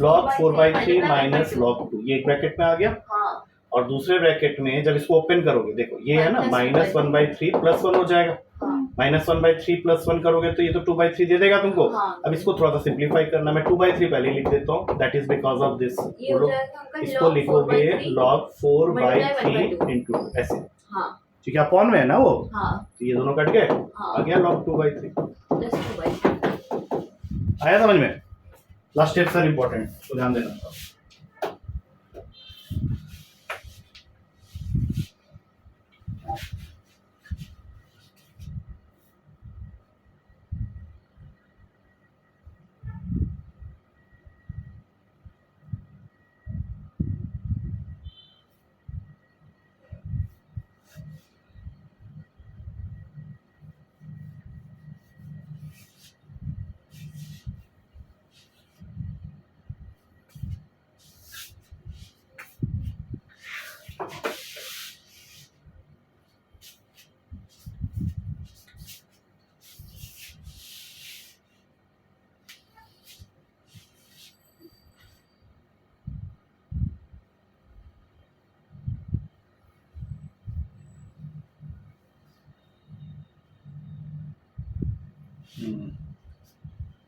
[SPEAKER 1] log 4/3 माइनस log 2, ये एक ब्रैकेट में आ गया।
[SPEAKER 2] हाँ
[SPEAKER 1] और दूसरे ब्रैकेट में जब इसको ओपन करोगे, देखो ये है ना
[SPEAKER 2] Minus
[SPEAKER 1] -1/3 प्लस 1 हो जाएगा,
[SPEAKER 2] हाँ
[SPEAKER 1] -1/3 प्लस 1 करोगे तो ये तो 2/3 दे देगा तुमको।
[SPEAKER 2] हाँ।
[SPEAKER 1] अब इसको थोड़ा सा सिंप्लीफाई करना, मैं 2/3 पहले लिख देता हूँ, that is because of this.
[SPEAKER 2] ये हो जाएगा अंकल
[SPEAKER 1] इसको
[SPEAKER 2] log
[SPEAKER 1] लिखोगे
[SPEAKER 2] 4/3
[SPEAKER 1] log 4/3
[SPEAKER 2] 1/2
[SPEAKER 1] इंटू ऐसे,
[SPEAKER 2] हाँ
[SPEAKER 1] ठीक है, अपॉन में है ना वो,
[SPEAKER 2] हाँ
[SPEAKER 1] तो ये दोनों कट गए,
[SPEAKER 2] हाँ
[SPEAKER 1] आ गया log 2/3।
[SPEAKER 2] प्लस 2/3
[SPEAKER 1] आया समझ में। लास्ट स्टेप्स आर इंपॉर्टेंट, तो ध्यान देना।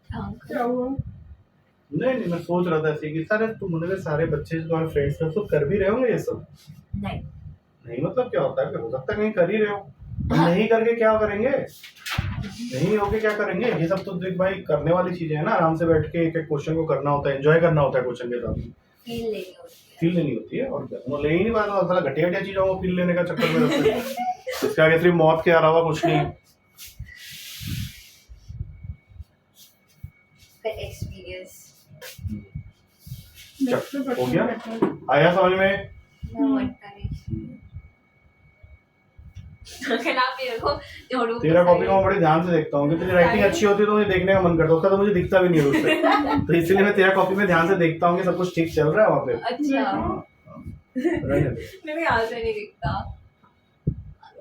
[SPEAKER 2] हाँ,
[SPEAKER 3] क्या हुआ?
[SPEAKER 1] नहीं मैं सोच रहा था ऐसे कि सारे तुमने सारे बच्चे तुम्हारे फ्रेंड्स में तो कर भी रहे होंगे ये सब।
[SPEAKER 2] नहीं
[SPEAKER 1] नहीं मतलब क्या होता है कि हो सकता है कहीं कर ही रहे हो। नहीं करके क्या करेंगे, नहीं होके क्या करेंगे, ये सब तो देख भाई करने वाली चीजें है ना। आराम से बैठ के एक एक क्वेश्चन को करना होता है, एंजॉय करना होता है क्वेश्चन के साथ।
[SPEAKER 2] फील लेनी होती है।
[SPEAKER 1] फील लेनी होती है और क्या, वो ले ही नहीं पाता, साला घटिया घटिया चीजों को फील लेने का चक्कर में रहते हैं। इसके आगे सिर्फ मौत के अलावा कुछ नहीं है।
[SPEAKER 2] एक्सपीरियंस
[SPEAKER 1] चल, हो गया? आया समझ में?
[SPEAKER 2] मैं व्हाट करें अगर आप मेरे को जोड़ो
[SPEAKER 1] तेरा कॉपी को मैं बड़े ध्यान से देखता हूँ, क्योंकि तेरी राइटिंग अच्छी होती है तो मुझे देखने का मन करता है। उसका तो मुझे दिखता भी नहीं है उससे, तो इसलिए मैं तेरा कॉपी में ध्यान से देखता हूँ कि सब कुछ ठीक चल रहा है वहाँ पे।
[SPEAKER 2] अच्छा
[SPEAKER 1] रहने दे।
[SPEAKER 2] मेरे हाथ से नहीं दिखता।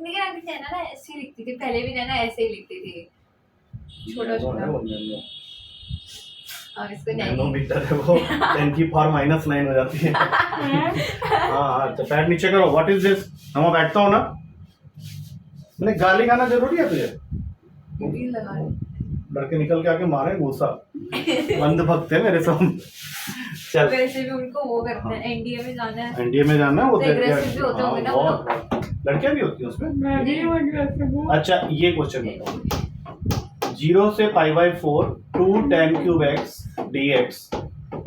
[SPEAKER 2] लेकिन अभी नैना ना ऐसे ही लिखती थी, पहले भी नैना ऐसे ही लिखती थी छोटा छोटा। और इसको
[SPEAKER 1] नैनो
[SPEAKER 2] नहीं
[SPEAKER 1] मीटर है वो, 10 की पावर -9 हो जाती है। हाँ तो पैर नीचे करो। What is this? मैं बैठता हूँ ना, मैंने गाली खाना जरूरी है तुझे?
[SPEAKER 2] भी लगा
[SPEAKER 1] लड़के निकल के आके मारे घूसा, बंद भक्त है मेरे सामने। चल
[SPEAKER 2] वैसे भी उनको वो करते हैं, एनडीए में जाना है
[SPEAKER 1] एनडीए में जाना है वो
[SPEAKER 2] तो aggressive भी होते होंगे ना वो लोग।
[SPEAKER 1] लड़कियां भी होती हैं उसमें।
[SPEAKER 3] मैं भी aggressive हूँ।
[SPEAKER 1] अच्छा ये क्वेश्चन बताओ, 0 से π/4 2 tan cube x dx,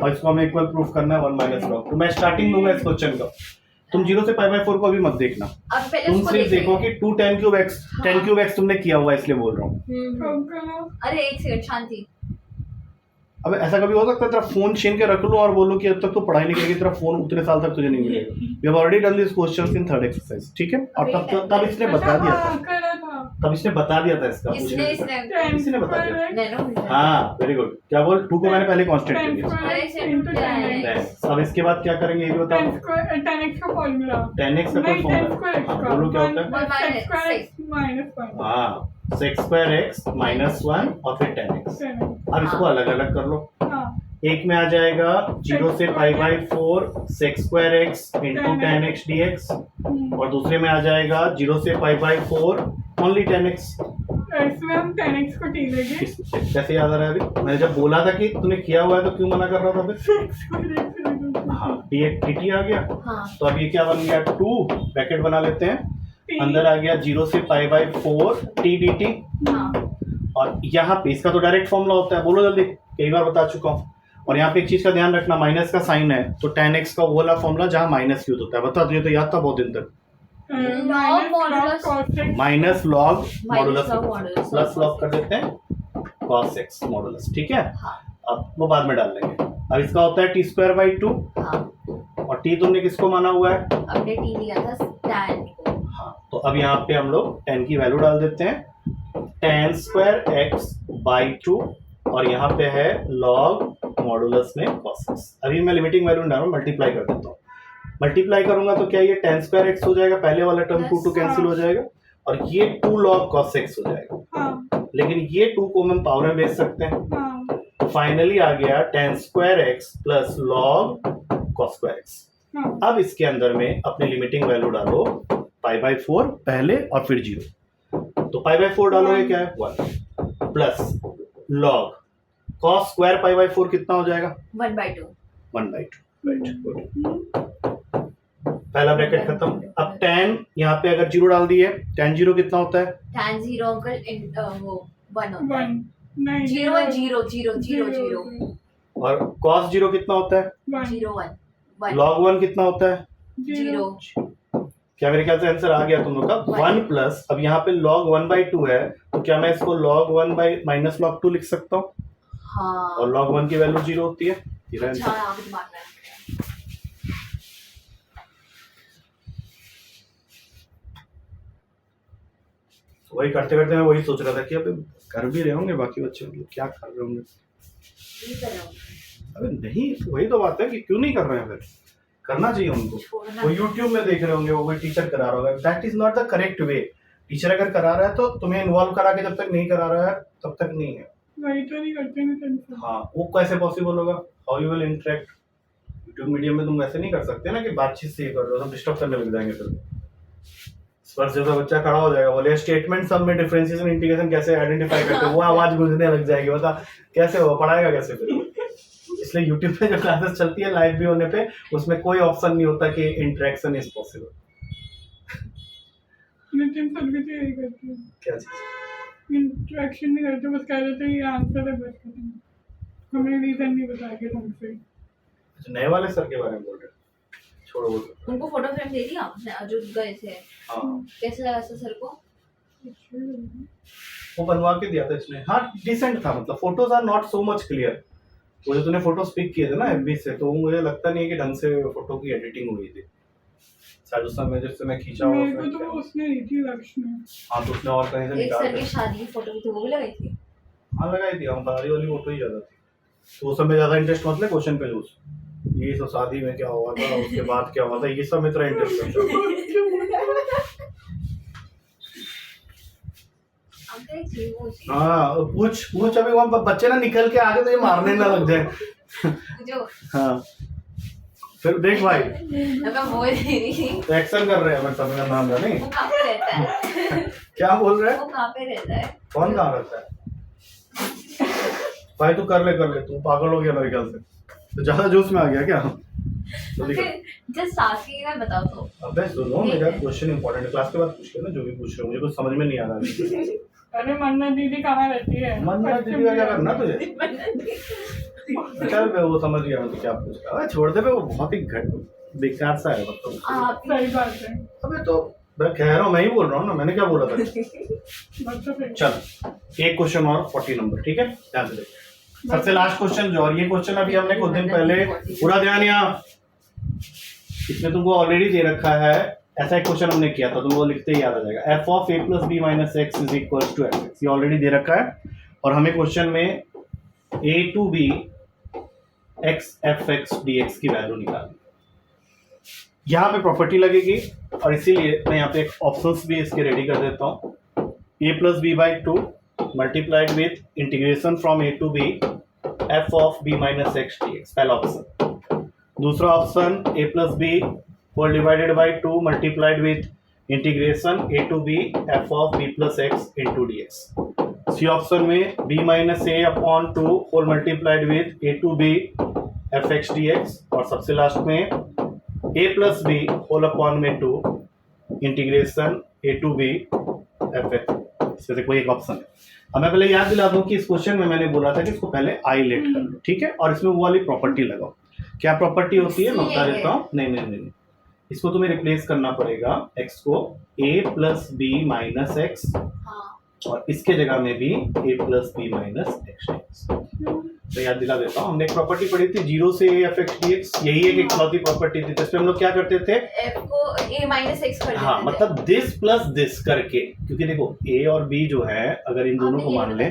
[SPEAKER 1] और इसको हमें इक्वल प्रूफ करना है 1 - log। तो मैं स्टार्टिंग दूंगा इस क्वेश्चन का, तुम 0 से π/4 को अभी मत देखना,
[SPEAKER 2] अब पहले
[SPEAKER 1] तुम
[SPEAKER 2] उसको
[SPEAKER 1] सिर्फ देखो कि 2 tan cube x, tan cube x तुमने किया हुआ है इसलिए बोल रहा हूँ।
[SPEAKER 3] कब करो?
[SPEAKER 2] अरे एक सेकंड शांति।
[SPEAKER 1] अब ऐसा कभी हो सकता है तेरा फोन छीन के रख लूं और बोलूं कि अब तक तो पढ़ाई नहीं करेगी, तेरा फोन उतने साल तक तुझे नहीं मिलेगा। We have already done this questions in third exercise, ठीक है? और तब इसने बता दिया था,
[SPEAKER 3] करा था।
[SPEAKER 1] तब इसने बता दिया था इसका
[SPEAKER 2] इसने
[SPEAKER 1] इसने बता दिया।
[SPEAKER 2] नैनो
[SPEAKER 1] हाँ वेरी गुड। क्या बोल? 2 को मैंने पहले कांस्टेंट कर दिया।
[SPEAKER 2] अरे से
[SPEAKER 1] अब इसके बाद क्या करेंगे ये भी बताओ।
[SPEAKER 3] 10x का फॉर्मूला।
[SPEAKER 1] 10x का कोई फॉर्मूला बोलो क्या होता है? हाँ sec²x -1 और फिर 10x। अब इसको अलग अलग कर लो। एक में आ जाएगा 0 से π/4 sec²x into 10x dx, और दूसरे में आ जाएगा 0 से π/4 only 10x।
[SPEAKER 3] इसमें हम 10x को टी लेंगे।
[SPEAKER 1] कैसे याद आ रहा है अभी? मैंने जब बोला था कि तूने किया हुआ है तो क्यों मना कर रहा था फिर? हाँ dt आ गया।
[SPEAKER 2] हाँ
[SPEAKER 1] तो अब ये क्या बन गया? 2 ब्रैकेट बना लेते हैं, अंदर आ गया 0 से π/4 t dt,
[SPEAKER 2] हाँ
[SPEAKER 1] और यहाँ पे इसका तो डायरेक्ट फॉर्मूला होता है, बोलो जल्दी, कई बार बता चुका हूँ। और यहाँ पे एक चीज का ध्यान रखना, माइनस का साइन है तो 10x का वो वाला फॉर्मूला जहाँ माइनस यूज होता है। बता तुझे तो याद था बहुत दिन तक। Minus log modulus plus log कर देते हैं cos x मॉडुलस, ठीक है?
[SPEAKER 2] हाँ
[SPEAKER 1] अब वो बाद में डाल लेंगे। अब इसका होता है t²/2,
[SPEAKER 2] हाँ
[SPEAKER 1] और t तुमने किसको माना हुआ है?
[SPEAKER 2] अपने टी लिया था tan को।
[SPEAKER 1] हाँ तो अब यहाँ पे हम लोग tan की वैल्यू डाल देते हैं, tan²x/2, और यहाँ पे है log मॉडुलस में cos x। अभी मैं लिमिटिंग वैल्यू डाल रहा हूँ, मल्टीप्लाई कर देता हूँ। मल्टीप्लाई करूंगा तो क्या ये tan²x हो जाएगा, पहले वाला टर्म 2 कैंसिल हो जाएगा, और ये 2 log cos x हो जाएगा। लेकिन ये 2 को हम पावर में भेज सकते हैं, तो फाइनली आ गया tan²x प्लस log cos²x। अब इसके अंदर में अपनी लिमिटिंग वैल्यू डालो, π/4 पहले और फिर 0, तो π/4 डालोगे क्या है 1 प्लस log cos² π/4 कितना हो जाएगा?
[SPEAKER 2] 1/2।
[SPEAKER 1] 1/2 राइट, गुड। पहला ब्रैकेट खत्म। अब tan यहाँ पे अगर 0 डाल दिए, tan 0 कितना होता है?
[SPEAKER 2] tan 0 अंकल वो 1 होता है।
[SPEAKER 3] 0
[SPEAKER 2] 0 0 0 0
[SPEAKER 1] और cos 0 कितना होता है?
[SPEAKER 2] 0 1
[SPEAKER 1] log 1 कितना होता है?
[SPEAKER 2] 0।
[SPEAKER 1] क्या मेरे ख्याल से आंसर आ गया तुम लोग का? 1 प्लस, अब यहाँ पे log 1/2 है, तो क्या मैं इसको log 1 - log 2 लिख सकता हूँ?
[SPEAKER 2] हाँ
[SPEAKER 1] और log 1 की वैल्यू 0 होती है। ये
[SPEAKER 2] अच्छा आप दिमाग में
[SPEAKER 1] वही करते करते मैं वही सोच रहा था कि अब कर भी रहे होंगे बाकी बच्चे, मतलब क्या कर रहे होंगे।
[SPEAKER 2] नहीं कर रहा हूँ।
[SPEAKER 1] अबे नहीं, वही तो बात है कि क्यों नहीं कर रहे हैं, फिर करना चाहिए उनको।
[SPEAKER 2] छोड़ना।
[SPEAKER 1] वो YouTube में देख रहे होंगे, वो कोई टीचर करा रहा होगा। That is not the correct way. Teacher अगर करा रहा है तो तुम्हें इन्वॉल्व करा के जब तक नहीं करा रहा है तब तक नहीं है।
[SPEAKER 3] वही तो नहीं करते ना टेंशन।
[SPEAKER 1] हाँ वो कैसे पॉसिबल होगा? How you will interact? YouTube medium में तुम वैसे नहीं कर सकते ना कि बातचीत से ये कर रहे हो, सब डिस्टर्ब करने लग जाएंगे फिर। स्पर्श जैसा बच्चा खड़ा हो जाएगा, बोले स्टेटमेंट सब में डिफरेंशिएशन इंटीग्रेशन कैसे आइडेंटिफाई करते हैं, वो आवाज गूंजने लग जाएगी, बता कैसे हो पढ़ाएगा कैसे फिर। इसलिए यूट्यूब पे जो क्लासेस चलती है लाइव भी होने पे, उसमें कोई ऑप्शन नहीं होता कि interaction is possible.
[SPEAKER 3] Nitin sir भी तो यही करते हैं,
[SPEAKER 1] क्या चीज?
[SPEAKER 3] इंटरेक्शन नहीं करते, बस कह देते हैं ये आंसर है बस खत्म, हमें रीजन नहीं बता के ढंग से।
[SPEAKER 1] अच्छा, नए वाले सर के बारे में बोल रहे हैं, छोड़ो वो तो।
[SPEAKER 2] उनको फोटो फ्रेम दे दिया जो गए थे,
[SPEAKER 1] हाँ
[SPEAKER 2] कैसे लगा सर को?
[SPEAKER 1] वो बनवा के दिया था इसने, हाँ डिसेंट था, मतलब photos are not so much clear. वो जो तूने फोटोज पिक किए थे ना एफबी से, तो मुझे लगता नहीं है कि ढंग से फोटो की एडिटिंग हुई थी शायद उस समय जिससे मैं खींचा हुआ
[SPEAKER 3] मेरे को तो उसने दी थी लक्ष्य ने।
[SPEAKER 1] हाँ तो उसने और कहीं से
[SPEAKER 2] एक
[SPEAKER 1] निकाल
[SPEAKER 2] सर की
[SPEAKER 1] के
[SPEAKER 2] शादी की फोटो भी थी, वो भी लगाई थी।
[SPEAKER 1] हाँ लगाई थी, हम शादी वाली फोटो ही ज्यादा थी, तो उस समय ज्यादा इंटरेस्ट मत ले क्वेश्चन पे लूज, ये सब शादी में क्या हुआ था उसके बाद क्या हुआ था ये सब में तेरा इंटरेस्ट हाँ पूछ पूछ, अभी वहाँ बच्चे ना निकल के आगे तो ये मारने ना लग जाए।
[SPEAKER 2] जो
[SPEAKER 1] हाँ फिर देख भाई
[SPEAKER 2] मैं बोल रही थी,
[SPEAKER 1] तो एक्शन कर रहे हैं, मैं समय का नाम जाने
[SPEAKER 2] वो कहाँ पे रहता है?
[SPEAKER 1] क्या बोल रहे हैं,
[SPEAKER 2] वो कहाँ पे रहता है?
[SPEAKER 1] कौन कहाँ रहता है भाई, तू कर ले तू पागल हो गया मेरे ख्याल से, तो ज्यादा जोश में आ गया क्या? तो दिखा
[SPEAKER 2] जस्ट आस्किंग है, बताओ तो।
[SPEAKER 1] अबे सुनो, मेरा क्वेश्चन इंपॉर्टेंट है, क्लास के बाद पूछ लेना जो भी पूछ रहे हो, मुझे कुछ समझ में नहीं आ रहा।
[SPEAKER 3] अरे मन्ना दीदी कहाँ रहती है?
[SPEAKER 1] मन्ना दीदी का क्या करना तुझे? चल मैं वो समझ गया मैं क्या पूछ रहा है, छोड़ दे बे, वो बहुत ही बेकार सा है मतलब।
[SPEAKER 2] आप
[SPEAKER 3] सही बात है।
[SPEAKER 1] अबे तो मैं कह रहा हूँ, मैं ही बोल रहा हूँ ना, मैंने क्या बोला था।
[SPEAKER 3] बच्चों पे
[SPEAKER 1] चल एक क्वेश्चन और 40 नंबर, ठीक है ध्यान से देख, सबसे लास्ट क्वेश्चन जो, और ये क्वेश्चन अभी हमने कुछ दिन पहले, पूरा ध्यान यहाँ, इसमें तुमको ऑलरेडी दे रखा है, ऐसा एक क्वेश्चन हमने किया था, तुमको लिखते ही याद आ जाएगा, f of a plus B minus X is equal to F X, ये ऑलरेडी दे रखा है, और हमें क्वेश्चन में a to b x f x dx की वैल्यू निकालनी, यहाँ पे प्रॉपर्टी लगेगी, और इसीलिए मैं यहाँ पे एक ऑप्शंस भी इसके रेडी कर देता हूँ, a plus B by two multiplied with integration from a to b f of b minus X dx, पहला ऑप्शन। दूसरा option a plus B whole divided by two multiplied with integration a to b f of b plus X into D X. C option में b minus A upon two whole multiplied with a to b F X D X, और सबसे last में a plus B whole upon में two integration a to b F X, इसमें से कोई एक option है। अब मैं पहले याद दिला दूं कि इस क्वेश्चन में मैंने बोला था कि इसको पहले आई लेट कर लो, ठीक है, और इसमें वो वाली प्रॉपर्टी लगाओ। क्या प्रॉपर्टी होती है मैं बता देता हूँ, नहीं, इसको तुम्हें रिप्लेस करना पड़ेगा, x को a plus B minus X, और इसके जगह में भी a plus B minus X. तो याद दिला देता हूँ, हमने एक प्रॉपर्टी पढ़ी थी जीरो से a F X D x, यही एक इकलौती प्रॉपर्टी थी, तो इसमें हम लोग क्या करते थे,
[SPEAKER 2] f को a माइनस एक्स कर देते थे।
[SPEAKER 1] हाँ मतलब दिस प्लस दिस करके, क्योंकि देखो a और b जो है अगर इन दोनों को मान ले,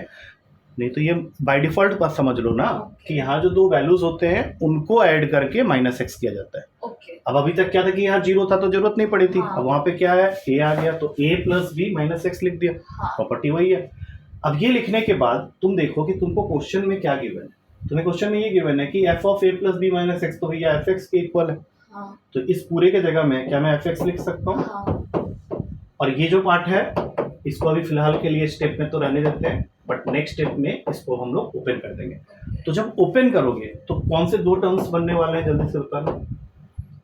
[SPEAKER 1] नहीं तो ये बाय डिफॉल्ट बात समझ लो ना कि यहाँ जो दो वैल्यूज होते हैं उनको ऐड करके माइनस एक्स किया जाता है।
[SPEAKER 2] ओके,
[SPEAKER 1] अब अभी तक क्या था कि यहाँ जीरो था तो जरूरत नहीं पड़ी थी,
[SPEAKER 2] हाँ।
[SPEAKER 1] अब वहाँ पे क्या है a आ गया तो a plus B minus X लिख दिया,
[SPEAKER 2] हाँ।
[SPEAKER 1] प्रॉपर्टी वही है। अब ये लिखने के बाद तुम देखो कि तुमको क्वेश्चन में क्या गिवन है, तुम्हें क्वेश्चन में ये गिवन है कि f of a plus B minus X तो भैया एफ एक्स के इक्वल है,
[SPEAKER 2] हाँ,
[SPEAKER 1] तो इस पूरे के जगह में क्या मैं एफ एक्स लिख सकता हूँ,
[SPEAKER 2] हाँ,
[SPEAKER 1] और ये जो पार्ट है इसको अभी फिलहाल के लिए स्टेप में तो रहने देते हैं, बट नेक्स्ट स्टेप में इसको हम लोग ओपन कर देंगे। तो जब ओपन करोगे तो कौन से दो टर्म्स बनने वाले हैं जल्दी से बताना,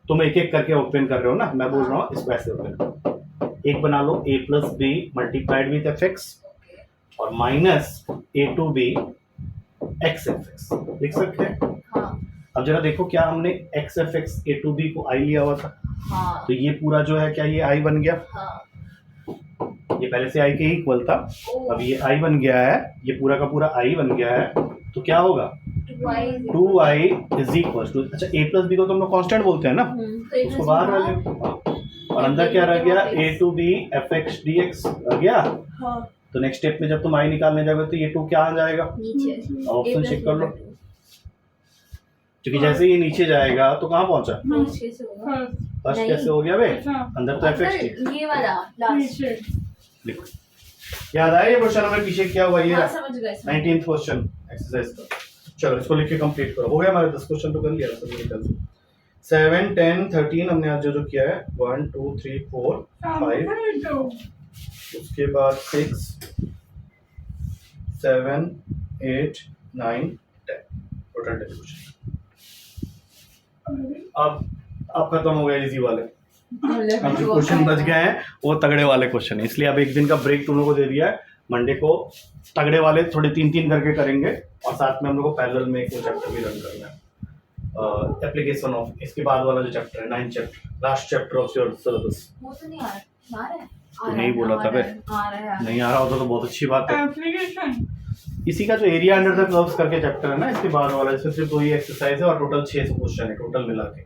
[SPEAKER 1] तुम एक एक करके ओपन कर रहे हो ना, मैं बोल रहा हूँ इसको ऐसे ओपन करो, एक बना लो a plus b multiplied with f x और minus a to b x f x लिख सकते हैं।
[SPEAKER 2] हाँ,
[SPEAKER 1] अब जरा देखो क्या हमने x f x a to b को i लिया हुआ था,
[SPEAKER 2] हाँ,
[SPEAKER 1] तो ये पूरा जो है क्या ये i बन गया,
[SPEAKER 2] हाँ,
[SPEAKER 1] ये पहले से i के इक्वल था, अब ये i बन गया है, ये पूरा का पूरा i बन गया है, तो क्या होगा 2i इज इक्वल टू, अच्छा a प्लस बी को तो हम लोग कांस्टेंट बोलते हैं ना,
[SPEAKER 2] तो
[SPEAKER 1] उसको बाहर रह गया, और अंदर क्या रह गया a to B F X D X रह गया।
[SPEAKER 2] हाँ,
[SPEAKER 1] तो नेक्स्ट स्टेप में जब तुम i निकालने जाओगे तो ये 2 क्या आ जाएगा,
[SPEAKER 2] नीचे
[SPEAKER 1] ऑप्शन चेक कर लो, क्योंकि जैसे ये नीचे जाएगा तो कहाँ पहुंचा,
[SPEAKER 2] कैसे होगा?
[SPEAKER 1] फर्स्ट
[SPEAKER 2] नहीं।
[SPEAKER 1] कैसे हो गया बे,
[SPEAKER 3] अच्छा,
[SPEAKER 1] अंदर तो एफ एक्स डी
[SPEAKER 2] अंदर ये वाला लास्ट,
[SPEAKER 3] नीचे
[SPEAKER 1] लिखो, याद आया ये क्वेश्चन हमें पीछे क्या हुआ, ये
[SPEAKER 2] हाँ, समझ गए
[SPEAKER 1] 19th क्वेश्चन एक्सरसाइज का। चलो इसको लिख के कंप्लीट करो, हो गया हमारे 10 क्वेश्चन तो कर लिया सब निकल से। 7 10 13 हमने आज जो किया है 1 2 3 4 5
[SPEAKER 3] तो
[SPEAKER 1] उसके बाद 6 7 8 9 10 टोटल 10 क्वेश्चन। अब खत्म हो गया इजी वाले। अब जो क्वेश्चन बच गए हैं वो तगड़े वाले क्वेश्चन है, इसलिए अब एक दिन का ब्रेक तुम लोगों को दे दिया है। मंडे को तगड़े वाले थोड़े 3-3 करके करेंगे और साथ में हम लोग को पैरेलल में एक चैप्टर भी रन करना है, एप्लीकेशन ऑफ, इसके बाद वाला जो चैप्टर है 9th chapter, last chapter of your syllabus.
[SPEAKER 2] वो तो नहीं आ रहा है
[SPEAKER 1] तो नहीं बोला था बे,
[SPEAKER 2] आ रहा है
[SPEAKER 1] नहीं आ रहा होता तो बहुत अच्छी बात है।
[SPEAKER 3] एप्लीकेशन
[SPEAKER 1] इसी का जो एरिया अंडर द कर्व्स करके चैप्टर है ना, इसके बाद वाला, इसमें सिर्फ 2 ही एक्सरसाइज है और टोटल 6 क्वेश्चन है टोटल मिला के।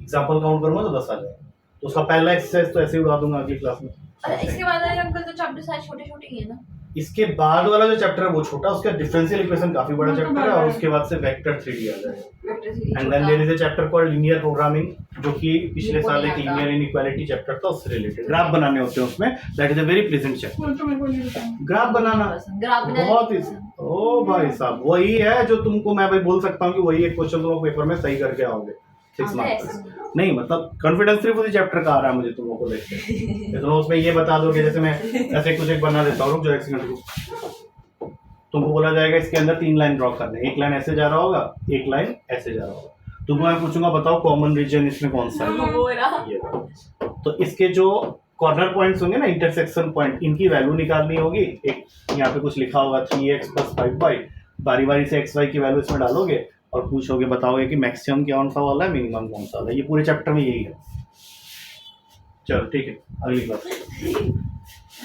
[SPEAKER 1] एग्जाम्पल काउंट करूंगा तो 10 आ जाएगा। तो उसका पहला एक्सरसाइज तो ऐसे ही उड़ा दूंगा अगली क्लास में।
[SPEAKER 2] अरे इसके बाद वाले अंकल तो चैप्टर सारे छोटे छोटे ही है ना।
[SPEAKER 1] इसके बाद वाला जो चैप्टर है वो छोटा, उसका डिफरेंशियल इक्वेशन काफी बड़ा
[SPEAKER 3] वो तो
[SPEAKER 1] चैप्टर है
[SPEAKER 3] बड़ा
[SPEAKER 1] और
[SPEAKER 3] है।
[SPEAKER 1] उसके बाद से वेक्टर 3D आ जाएगा।
[SPEAKER 2] Vector series
[SPEAKER 1] and then there is a chapter called linear programming, जो कि पिछले
[SPEAKER 2] मेरे को
[SPEAKER 1] साल
[SPEAKER 2] नहीं
[SPEAKER 1] एक
[SPEAKER 2] आता।
[SPEAKER 1] लीनियर इनइक्वालिटी चैप्टर था, उससे रिलेटेड ग्राफ बनाने होते हैं उसमें। That is a very pleasant chapter.
[SPEAKER 3] वो तो मेरे को नहीं पता।
[SPEAKER 1] ग्राफ बनाना
[SPEAKER 2] ग्राफ बनाना
[SPEAKER 1] बहुत ही, ओ भाई साहब वही है जो तुमको मैं भाई बोल सकता हूँ कि वही एक क्वेश्चन तुम पेपर में सही करके आओगे 6 मार्क्स। नहीं मतलब कॉन्फिडेंस सिर्फ उसी चैप्टर का आ रहा है मुझे तुम लोगों को देख के। तुम उसमें ये बता दोगे, जैसे मैं ऐसे कुछ एक बना देता हूँ, रुक जाओ एक सेकंड रुको। तुमको बोला जाएगा इसके अंदर 3 लाइन ड्रॉ करने, एक लाइन ऐसे जा रहा होगा, एक लाइन ऐसे जा रहा होगा। तुमको मैं पूछूंगा बताओ कॉमन रीजन इसमें कौन सा है,
[SPEAKER 2] वो रहा।
[SPEAKER 1] ये रहा। तो इसके जो कॉर्नर पॉइंट्स होंगे ना, इंटरसेक्शन पॉइंट, इनकी वैल्यू निकालनी होगी। एक यहाँ पे कुछ लिखा होगा 3x + 5y, बारी बारी से xy की वैल्यू इसमें डालोगे और पूछोगे बताओगे कि मैक्सिमम कौन सा वाला है, मिनिमम कौन सा वाला है। ये पूरे चैप्टर में यही है। चलो ठीक है, अगली क्लास।